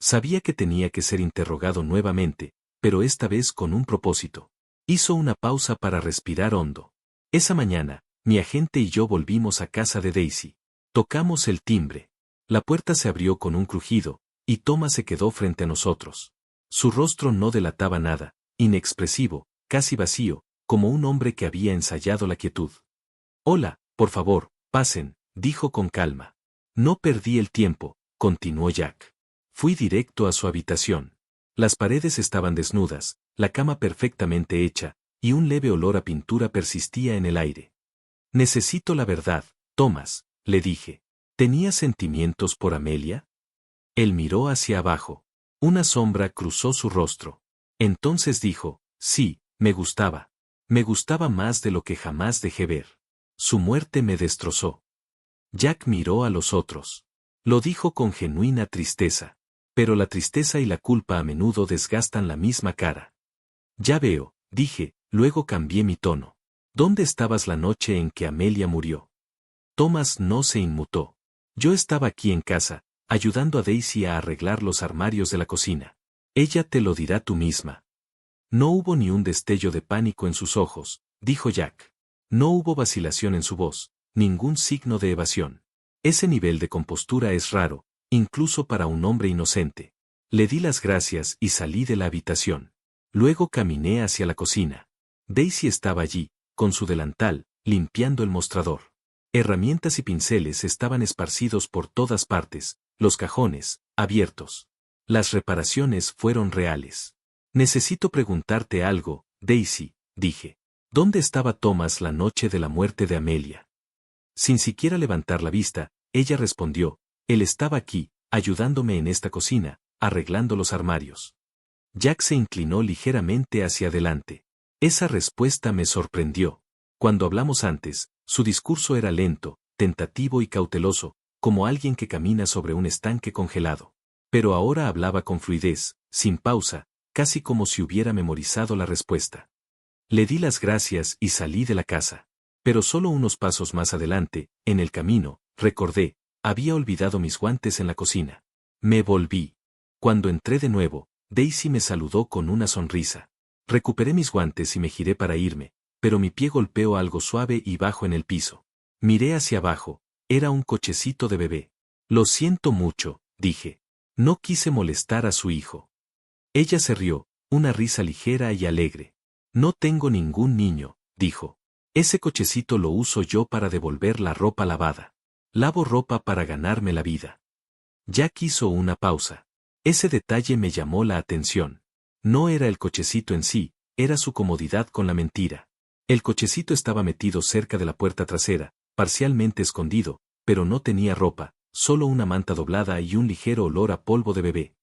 Sabía que tenía que ser interrogado nuevamente, pero esta vez con un propósito. Hizo una pausa para respirar hondo. Esa mañana, mi agente y yo volvimos a casa de Daisy. Tocamos el timbre. La puerta se abrió con un crujido, y Thomas se quedó frente a nosotros. Su rostro no delataba nada, inexpresivo, casi vacío, como un hombre que había ensayado la quietud. Hola, por favor, pasen, dijo con calma. No perdí el tiempo, continuó Jack. Fui directo a su habitación. Las paredes estaban desnudas, la cama perfectamente hecha, y un leve olor a pintura persistía en el aire. Necesito la verdad, Thomas, le dije. ¿Tenías sentimientos por Amelia? Él miró hacia abajo. Una sombra cruzó su rostro. Entonces dijo, sí, me gustaba. Me gustaba más de lo que jamás dejé ver. Su muerte me destrozó. Jack miró a los otros. Lo dijo con genuina tristeza. Pero la tristeza y la culpa a menudo desgastan la misma cara. Ya veo, dije, luego cambié mi tono. ¿Dónde estabas la noche en que Amelia murió? Thomas no se inmutó. Yo estaba aquí en casa, ayudando a Daisy a arreglar los armarios de la cocina. Ella te lo dirá tú misma. No hubo ni un destello de pánico en sus ojos, dijo Jack. No hubo vacilación en su voz, ningún signo de evasión. Ese nivel de compostura es raro, incluso para un hombre inocente. Le di las gracias y salí de la habitación. Luego caminé hacia la cocina. Daisy estaba allí, con su delantal, limpiando el mostrador. Herramientas y pinceles estaban esparcidos por todas partes, los cajones, abiertos. Las reparaciones fueron reales. Necesito preguntarte algo, Daisy, dije. ¿Dónde estaba Thomas la noche de la muerte de Amelia? Sin siquiera levantar la vista, ella respondió, él estaba aquí, ayudándome en esta cocina, arreglando los armarios. Jack se inclinó ligeramente hacia adelante. Esa respuesta me sorprendió. Cuando hablamos antes, su discurso era lento, tentativo y cauteloso, como alguien que camina sobre un estanque congelado. Pero ahora hablaba con fluidez, sin pausa, casi como si hubiera memorizado la respuesta. Le di las gracias y salí de la casa. Pero solo unos pasos más adelante, en el camino, recordé, había olvidado mis guantes en la cocina. Me volví. Cuando entré de nuevo, Daisy me saludó con una sonrisa. Recuperé mis guantes y me giré para irme, pero mi pie golpeó algo suave y bajo en el piso. Miré hacia abajo, era un cochecito de bebé. Lo siento mucho, dije. No quise molestar a su hijo. Ella se rió, una risa ligera y alegre. No tengo ningún niño, dijo. Ese cochecito lo uso yo para devolver la ropa lavada. Lavo ropa para ganarme la vida. Jack hizo una pausa. Ese detalle me llamó la atención. No era el cochecito en sí, era su comodidad con la mentira. El cochecito estaba metido cerca de la puerta trasera, parcialmente escondido, pero no tenía ropa, solo una manta doblada y un ligero olor a polvo de bebé.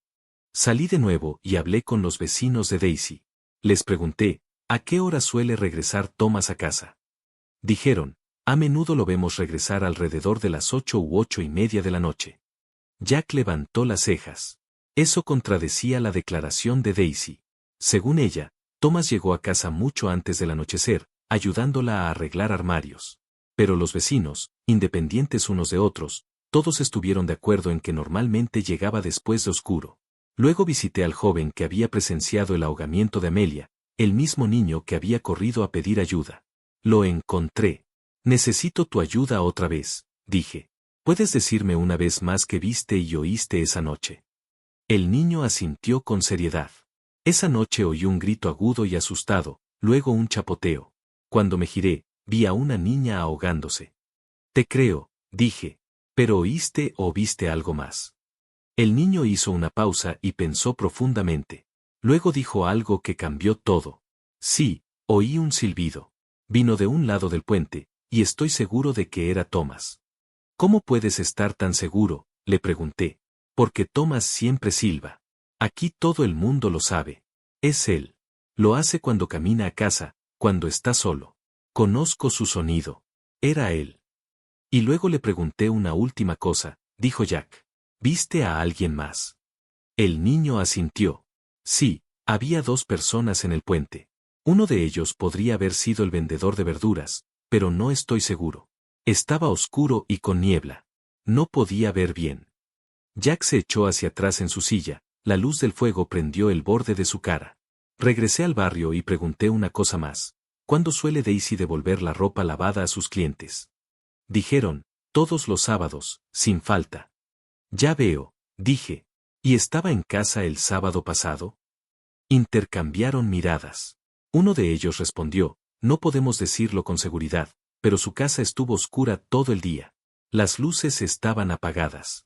Salí de nuevo y hablé con los vecinos de Daisy. Les pregunté, ¿a qué hora suele regresar Thomas a casa? Dijeron, a menudo lo vemos regresar alrededor de las 8 u 8:30 de la noche. Jack levantó las cejas. Eso contradecía la declaración de Daisy. Según ella, Thomas llegó a casa mucho antes del anochecer, ayudándola a arreglar armarios. Pero los vecinos, independientes unos de otros, todos estuvieron de acuerdo en que normalmente llegaba después de oscuro. Luego visité al joven que había presenciado el ahogamiento de Amelia, el mismo niño que había corrido a pedir ayuda. Lo encontré. Necesito tu ayuda otra vez, dije. ¿Puedes decirme una vez más qué viste y oíste esa noche? El niño asintió con seriedad. Esa noche oí un grito agudo y asustado, luego un chapoteo. Cuando me giré, vi a una niña ahogándose. Te creo, dije. ¿Pero oíste o viste algo más? El niño hizo una pausa y pensó profundamente. Luego dijo algo que cambió todo. Sí, oí un silbido. Vino de un lado del puente, y estoy seguro de que era Thomas. ¿Cómo puedes estar tan seguro?, le pregunté. Porque Thomas siempre silba. Aquí todo el mundo lo sabe. Es él. Lo hace cuando camina a casa, cuando está solo. Conozco su sonido. Era él. Y luego le pregunté una última cosa, dijo Jack. ¿Viste a alguien más? El niño asintió. Sí, había 2 personas en el puente. Uno de ellos podría haber sido el vendedor de verduras, pero no estoy seguro. Estaba oscuro y con niebla. No podía ver bien. Jack se echó hacia atrás en su silla, la luz del fuego prendió el borde de su cara. Regresé al barrio y pregunté una cosa más. ¿Cuándo suele Daisy devolver la ropa lavada a sus clientes? Dijeron, todos los sábados, sin falta. Ya veo, dije. ¿Y estaba en casa el sábado pasado? Intercambiaron miradas. Uno de ellos respondió, no podemos decirlo con seguridad, pero su casa estuvo oscura todo el día. Las luces estaban apagadas.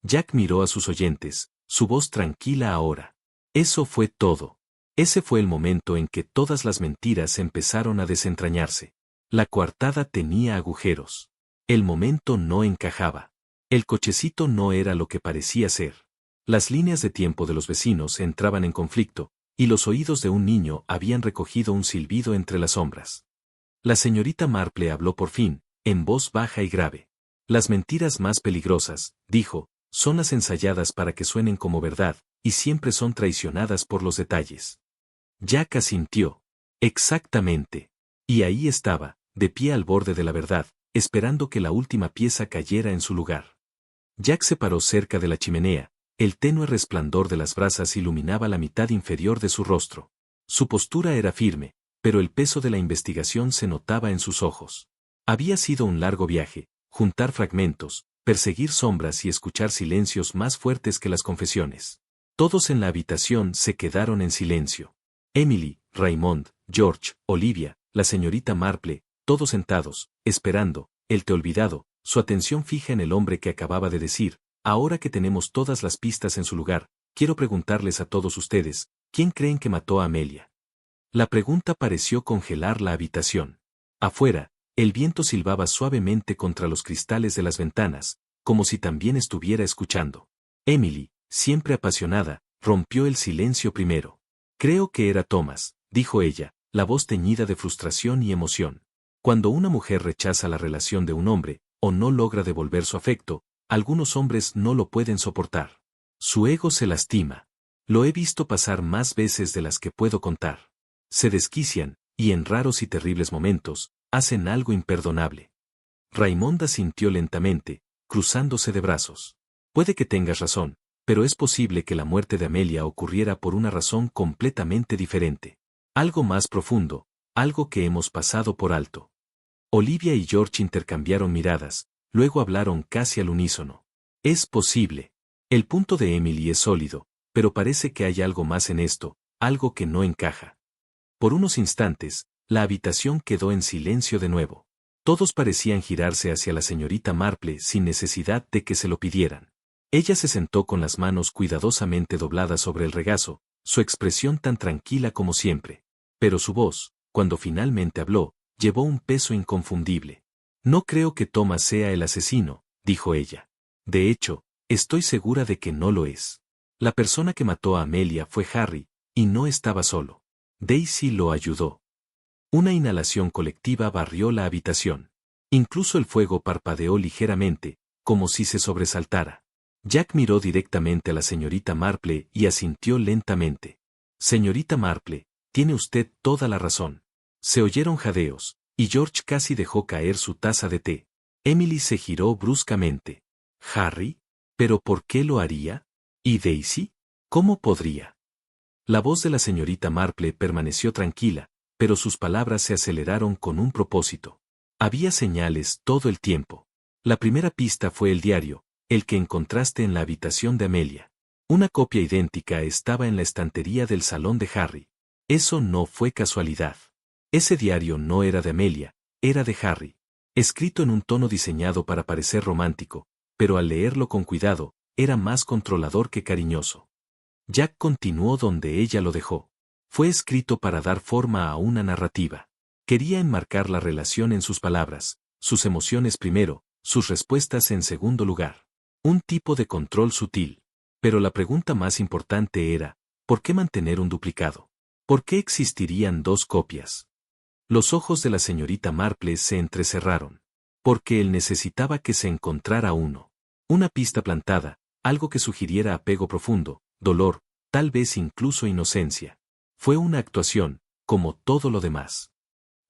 Jack miró a sus oyentes, su voz tranquila ahora. Eso fue todo. Ese fue el momento en que todas las mentiras empezaron a desentrañarse. La coartada tenía agujeros. El momento no encajaba. El cochecito no era lo que parecía ser. Las líneas de tiempo de los vecinos entraban en conflicto, y los oídos de un niño habían recogido un silbido entre las sombras. La señorita Marple habló por fin, en voz baja y grave. Las mentiras más peligrosas, dijo, son las ensayadas para que suenen como verdad, y siempre son traicionadas por los detalles. Jack asintió. Exactamente. Y ahí estaba, de pie al borde de la verdad, esperando que la última pieza cayera en su lugar. Jack se paró cerca de la chimenea, el tenue resplandor de las brasas iluminaba la mitad inferior de su rostro. Su postura era firme, pero el peso de la investigación se notaba en sus ojos. Había sido un largo viaje, juntar fragmentos, perseguir sombras y escuchar silencios más fuertes que las confesiones. Todos en la habitación se quedaron en silencio. Emily, Raymond, George, Olivia, la señorita Marple, todos sentados, esperando, el té olvidado, su atención fija en el hombre que acababa de decir, ahora que tenemos todas las pistas en su lugar, quiero preguntarles a todos ustedes, ¿quién creen que mató a Amelia? La pregunta pareció congelar la habitación. Afuera, el viento silbaba suavemente contra los cristales de las ventanas, como si también estuviera escuchando. Emily, siempre apasionada, rompió el silencio primero. Creo que era Thomas, dijo ella, la voz teñida de frustración y emoción. Cuando una mujer rechaza la relación de un hombre, o no logra devolver su afecto, algunos hombres no lo pueden soportar. Su ego se lastima. Lo he visto pasar más veces de las que puedo contar. Se desquician, y en raros y terribles momentos, hacen algo imperdonable. Raimonda sintió lentamente, cruzándose de brazos. Puede que tengas razón, pero es posible que la muerte de Amelia ocurriera por una razón completamente diferente. Algo más profundo, algo que hemos pasado por alto. Olivia y George intercambiaron miradas, luego hablaron casi al unísono. Es posible. El punto de Emily es sólido, pero parece que hay algo más en esto, algo que no encaja. Por unos instantes, la habitación quedó en silencio de nuevo. Todos parecían girarse hacia la señorita Marple sin necesidad de que se lo pidieran. Ella se sentó con las manos cuidadosamente dobladas sobre el regazo, su expresión tan tranquila como siempre. Pero su voz, cuando finalmente habló, llevó un peso inconfundible. No creo que Thomas sea el asesino, dijo ella. De hecho, estoy segura de que no lo es. La persona que mató a Amelia fue Harry, y no estaba solo. Daisy lo ayudó. Una inhalación colectiva barrió la habitación. Incluso el fuego parpadeó ligeramente, como si se sobresaltara. Jack miró directamente a la señorita Marple y asintió lentamente. Señorita Marple, tiene usted toda la razón. Se oyeron jadeos, y George casi dejó caer su taza de té. Emily se giró bruscamente. ¿Harry? ¿Pero por qué lo haría? ¿Y Daisy? ¿Cómo podría? La voz de la señorita Marple permaneció tranquila, pero sus palabras se aceleraron con un propósito. Había señales todo el tiempo. La primera pista fue el diario, el que encontraste en la habitación de Amelia. Una copia idéntica estaba en la estantería del salón de Harry. Eso no fue casualidad. Ese diario no era de Amelia, era de Harry. Escrito en un tono diseñado para parecer romántico, pero al leerlo con cuidado, era más controlador que cariñoso. Jack continuó donde ella lo dejó. Fue escrito para dar forma a una narrativa. Quería enmarcar la relación en sus palabras, sus emociones primero, sus respuestas en segundo lugar. Un tipo de control sutil. Pero la pregunta más importante era, ¿por qué mantener un duplicado? ¿Por qué existirían dos copias? Los ojos de la señorita Marple se entrecerraron. Porque él necesitaba que se encontrara uno. Una pista plantada, algo que sugiriera apego profundo, dolor, tal vez incluso inocencia. Fue una actuación, como todo lo demás.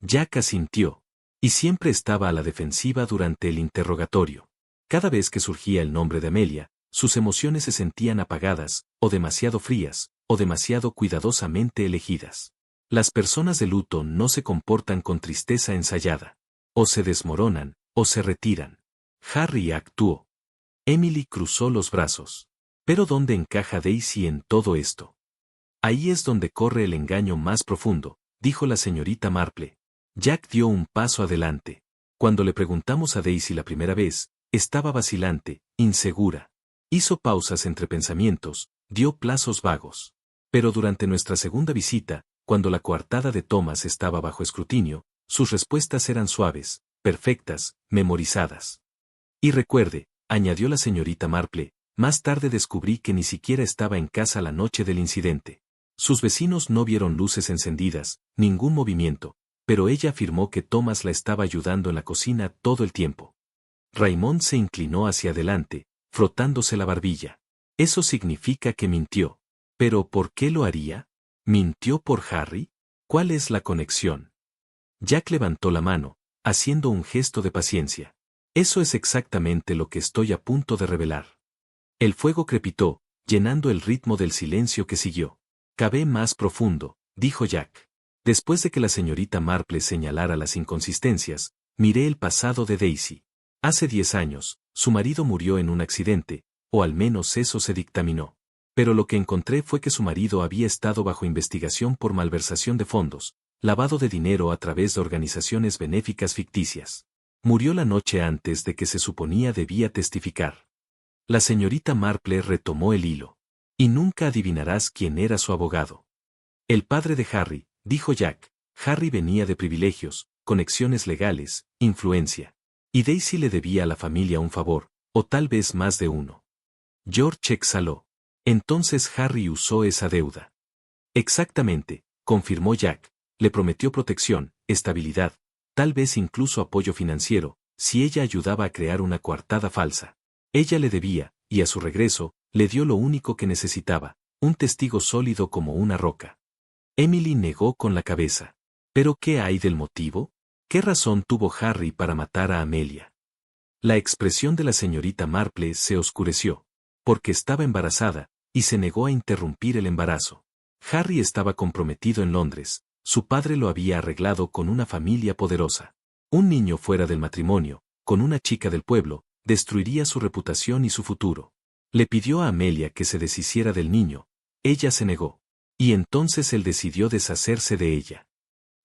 Jack asintió. Y siempre estaba a la defensiva durante el interrogatorio. Cada vez que surgía el nombre de Amelia, sus emociones se sentían apagadas, o demasiado frías, o demasiado cuidadosamente elegidas. Las personas de luto no se comportan con tristeza ensayada. O se desmoronan, o se retiran. Harry actuó. Emily cruzó los brazos. Pero ¿dónde encaja Daisy en todo esto? Ahí es donde corre el engaño más profundo, dijo la señorita Marple. Jack dio un paso adelante. Cuando le preguntamos a Daisy la primera vez, estaba vacilante, insegura. Hizo pausas entre pensamientos, dio plazos vagos. Pero durante nuestra segunda visita, cuando la coartada de Thomas estaba bajo escrutinio, Sus respuestas eran suaves, perfectas, memorizadas. Y recuerde, añadió la señorita Marple, más tarde descubrí que ni siquiera estaba en casa la noche del incidente. Sus vecinos no vieron luces encendidas, ningún movimiento, pero ella afirmó que Thomas la estaba ayudando en la cocina todo el tiempo. Raymond se inclinó hacia adelante, frotándose la barbilla. Eso significa que mintió. ¿Pero por qué lo haría? ¿Mintió por Harry? ¿Cuál es la conexión? Jack levantó la mano, haciendo un gesto de paciencia. Eso es exactamente lo que estoy a punto de revelar. El fuego crepitó, llenando el ritmo del silencio que siguió. Cavé más profundo, dijo Jack. Después de que la señorita Marple señalara las inconsistencias, miré el pasado de Daisy. Hace 10 años, su marido murió en un accidente, o al menos eso se dictaminó. Pero lo que encontré fue que su marido había estado bajo investigación por malversación de fondos, lavado de dinero a través de organizaciones benéficas ficticias. Murió la noche antes de que se suponía debía testificar. La señorita Marple retomó el hilo. Y nunca adivinarás quién era su abogado. El padre de Harry, dijo Jack. Harry venía de privilegios, conexiones legales, influencia. Y Daisy le debía a la familia un favor, o tal vez más de uno. George exhaló. Entonces Harry usó esa deuda. Exactamente, confirmó Jack. Le prometió protección, estabilidad, tal vez incluso apoyo financiero, si ella ayudaba a crear una coartada falsa. Ella le debía, y a su regreso, le dio lo único que necesitaba, un testigo sólido como una roca. Emily negó con la cabeza. ¿Pero qué hay del motivo? ¿Qué razón tuvo Harry para matar a Amelia? La expresión de la señorita Marple se oscureció. Porque estaba embarazada, y se negó a interrumpir el embarazo. Harry estaba comprometido en Londres, su padre lo había arreglado con una familia poderosa. Un niño fuera del matrimonio, con una chica del pueblo, destruiría su reputación y su futuro. Le pidió a Amelia que se deshiciera del niño. Ella se negó. Y entonces él decidió deshacerse de ella.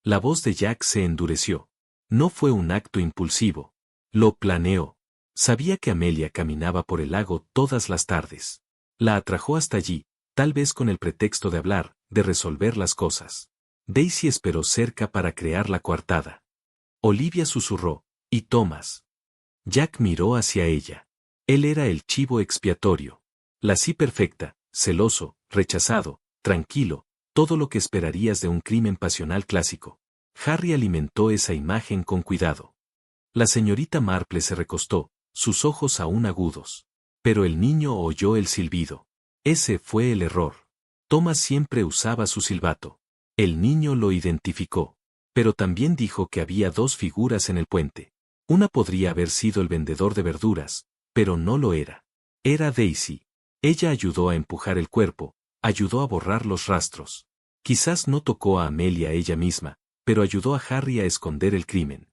La voz de Jack se endureció. No fue un acto impulsivo. Lo planeó. Sabía que Amelia caminaba por el lago todas las tardes. La atrajo hasta allí, tal vez con el pretexto de hablar, de resolver las cosas. Daisy esperó cerca para crear la coartada. Olivia susurró, ¿y Thomas? Jack miró hacia ella. Él era el chivo expiatorio. La sí perfecta, celoso, rechazado, tranquilo, todo lo que esperarías de un crimen pasional clásico. Harry alimentó esa imagen con cuidado. La señorita Marple se recostó, sus ojos aún agudos. Pero el niño oyó el silbido. Ese fue el error. Thomas siempre usaba su silbato. El niño lo identificó. Pero también dijo que había dos figuras en el puente. Una podría haber sido el vendedor de verduras, pero no lo era. Era Daisy. Ella ayudó a empujar el cuerpo, ayudó a borrar los rastros. Quizás no tocó a Amelia ella misma, pero ayudó a Harry a esconder el crimen.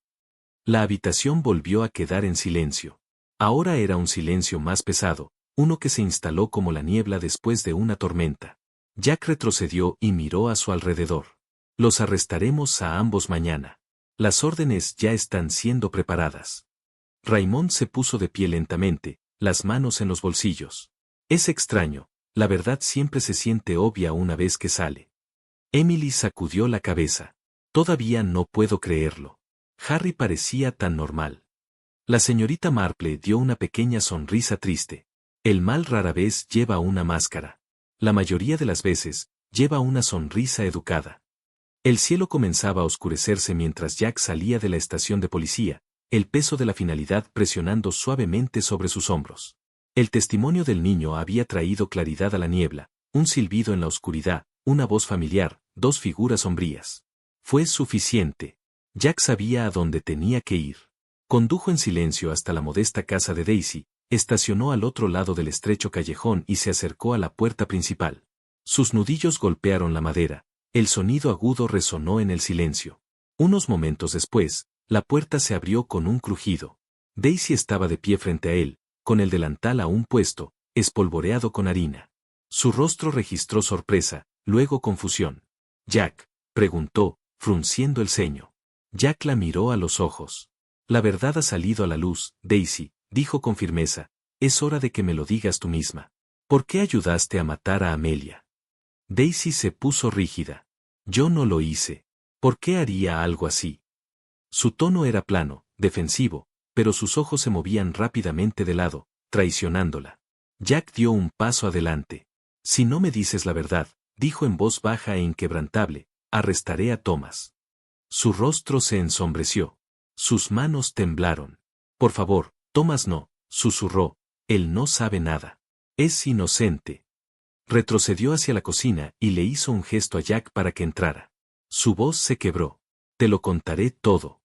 La habitación volvió a quedar en silencio. Ahora era un silencio más pesado, uno que se instaló como la niebla después de una tormenta. Jack retrocedió y miró a su alrededor. Los arrestaremos a ambos mañana. Las órdenes ya están siendo preparadas. Raymond se puso de pie lentamente, las manos en los bolsillos. Es extraño, la verdad siempre se siente obvia una vez que sale. Emily sacudió la cabeza. Todavía no puedo creerlo. Harry parecía tan normal. La señorita Marple dio una pequeña sonrisa triste. El mal rara vez lleva una máscara. La mayoría de las veces, lleva una sonrisa educada. El cielo comenzaba a oscurecerse mientras Jack salía de la estación de policía, el peso de la finalidad presionando suavemente sobre sus hombros. El testimonio del niño había traído claridad a la niebla, un silbido en la oscuridad, una voz familiar, dos figuras sombrías. Fue suficiente. Jack sabía a dónde tenía que ir. Condujo en silencio hasta la modesta casa de Daisy, estacionó al otro lado del estrecho callejón y se acercó a la puerta principal. Sus nudillos golpearon la madera, el sonido agudo resonó en el silencio. Unos momentos después, la puerta se abrió con un crujido. Daisy estaba de pie frente a él, con el delantal aún puesto, espolvoreado con harina. Su rostro registró sorpresa, luego confusión. «Jack», preguntó, frunciendo el ceño. Jack la miró a los ojos. «La verdad ha salido a la luz, Daisy», dijo con firmeza. «Es hora de que me lo digas tú misma. ¿Por qué ayudaste a matar a Amelia?» Daisy se puso rígida. «Yo no lo hice. ¿Por qué haría algo así?» Su tono era plano, defensivo, pero sus ojos se movían rápidamente de lado, traicionándola. Jack dio un paso adelante. Si no me dices la verdad, dijo en voz baja e inquebrantable, arrestaré a Thomas. Su rostro se ensombreció. Sus manos temblaron. Por favor, Thomas no, susurró, él no sabe nada. Es inocente. Retrocedió hacia la cocina y le hizo un gesto a Jack para que entrara. Su voz se quebró. Te lo contaré todo.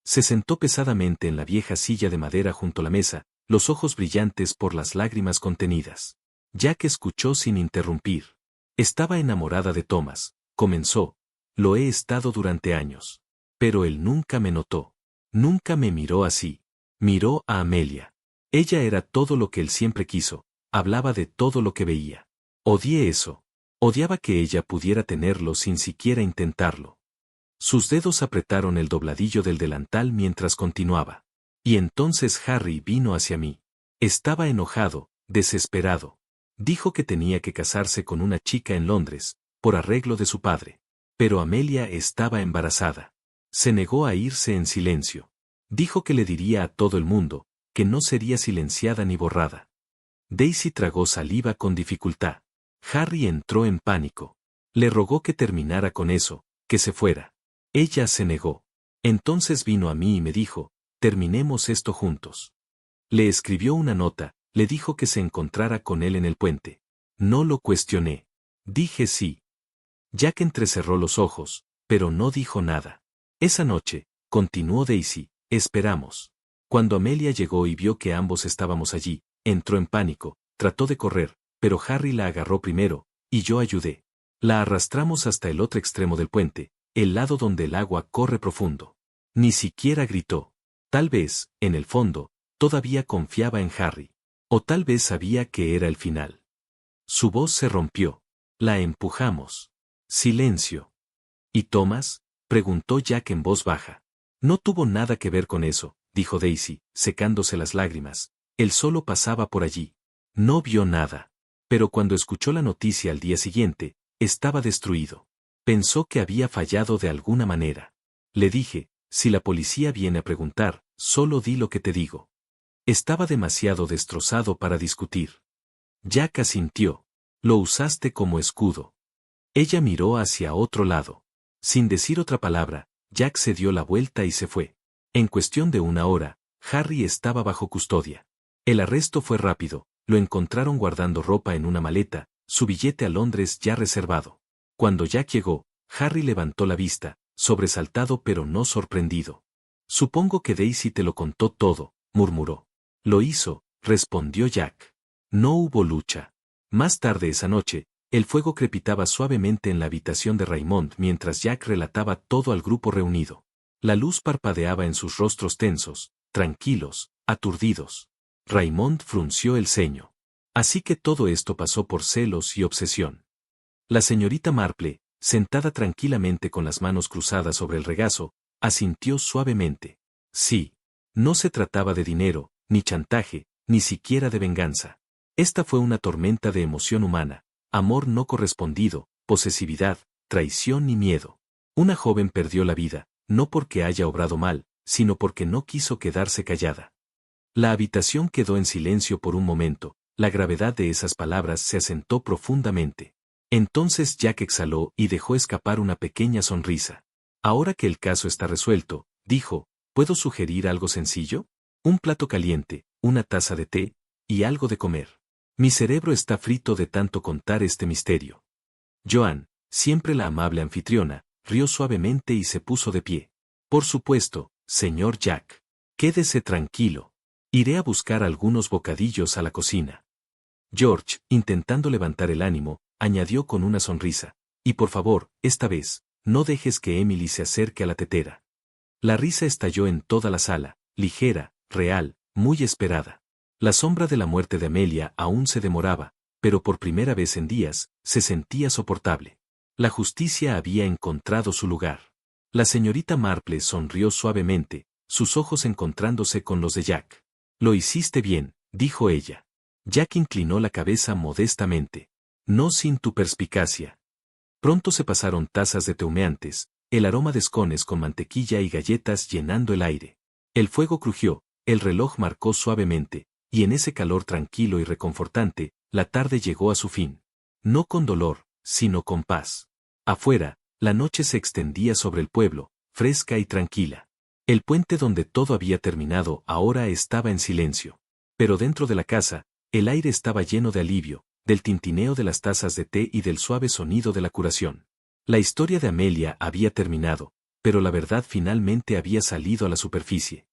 Se sentó pesadamente en la vieja silla de madera junto a la mesa, los ojos brillantes por las lágrimas contenidas. Jack escuchó sin interrumpir. Estaba enamorada de Thomas, comenzó. Lo he estado durante años. Pero él nunca me notó. Nunca me miró así. Miró a Amelia. Ella era todo lo que él siempre quiso, hablaba de todo lo que veía. Odié eso. Odiaba que ella pudiera tenerlo sin siquiera intentarlo. Sus dedos apretaron el dobladillo del delantal mientras continuaba. Y entonces Harry vino hacia mí. Estaba enojado, desesperado. Dijo que tenía que casarse con una chica en Londres, por arreglo de su padre. Pero Amelia estaba embarazada. Se negó a irse en silencio. Dijo que le diría a todo el mundo, que no sería silenciada ni borrada. Daisy tragó saliva con dificultad. Harry entró en pánico. Le rogó que terminara con eso, que se fuera. Ella se negó. Entonces vino a mí y me dijo, terminemos esto juntos. Le escribió una nota, le dijo que se encontrara con él en el puente. No lo cuestioné. Dije sí. Jack entrecerró los ojos, pero no dijo nada. Esa noche, continuó Daisy, esperamos. Cuando Amelia llegó y vio que ambos estábamos allí, entró en pánico, trató de correr, pero Harry la agarró primero, y yo ayudé. La arrastramos hasta el otro extremo del puente, el lado donde el agua corre profundo. Ni siquiera gritó. Tal vez, en el fondo, todavía confiaba en Harry. O tal vez sabía que era el final. Su voz se rompió. La empujamos. Silencio. ¿Y Thomas? Preguntó Jack en voz baja. No tuvo nada que ver con eso, dijo Daisy, secándose las lágrimas. Él solo pasaba por allí. No vio nada. Pero cuando escuchó la noticia al día siguiente, estaba destruido. Pensó que había fallado de alguna manera. Le dije, si la policía viene a preguntar, solo di lo que te digo. Estaba demasiado destrozado para discutir. Jack asintió. Lo usaste como escudo. Ella miró hacia otro lado. Sin decir otra palabra, Jack se dio la vuelta y se fue. En cuestión de una hora, Harry estaba bajo custodia. El arresto fue rápido, lo encontraron guardando ropa en una maleta, su billete a Londres ya reservado. Cuando Jack llegó, Harry levantó la vista, sobresaltado pero no sorprendido. Supongo que Daisy te lo contó todo, murmuró. Lo hizo, respondió Jack. No hubo lucha. Más tarde esa noche, el fuego crepitaba suavemente en la habitación de Raymond mientras Jack relataba todo al grupo reunido. La luz parpadeaba en sus rostros tensos, tranquilos, aturdidos. Raymond frunció el ceño. Así que todo esto pasó por celos y obsesión. La señorita Marple, sentada tranquilamente con las manos cruzadas sobre el regazo, asintió suavemente. Sí. No se trataba de dinero, ni chantaje, ni siquiera de venganza. Esta fue una tormenta de emoción humana, amor no correspondido, posesividad, traición y miedo. Una joven perdió la vida, no porque haya obrado mal, sino porque no quiso quedarse callada. La habitación quedó en silencio por un momento, la gravedad de esas palabras se asentó profundamente. Entonces Jack exhaló y dejó escapar una pequeña sonrisa. Ahora que el caso está resuelto, dijo, ¿puedo sugerir algo sencillo? Un plato caliente, una taza de té, y algo de comer. Mi cerebro está frito de tanto contar este misterio. Joan, siempre la amable anfitriona, rió suavemente y se puso de pie. Por supuesto, señor Jack. Quédese tranquilo. Iré a buscar algunos bocadillos a la cocina. George, intentando levantar el ánimo, añadió con una sonrisa. Y por favor, esta vez, no dejes que Emily se acerque a la tetera. La risa estalló en toda la sala, ligera, real, muy esperada. La sombra de la muerte de Amelia aún se demoraba, pero por primera vez en días, se sentía soportable. La justicia había encontrado su lugar. La señorita Marple sonrió suavemente, sus ojos encontrándose con los de Jack. Lo hiciste bien, dijo ella. Jack inclinó la cabeza modestamente. No sin tu perspicacia. Pronto se pasaron tazas de té humeantes, el aroma de scones con mantequilla y galletas llenando el aire. El fuego crujió, el reloj marcó suavemente, y en ese calor tranquilo y reconfortante, la tarde llegó a su fin. No con dolor, sino con paz. Afuera, la noche se extendía sobre el pueblo, fresca y tranquila. El puente donde todo había terminado ahora estaba en silencio. Pero dentro de la casa, el aire estaba lleno de alivio, del tintineo de las tazas de té y del suave sonido de la curación. La historia de Amelia había terminado, pero la verdad finalmente había salido a la superficie.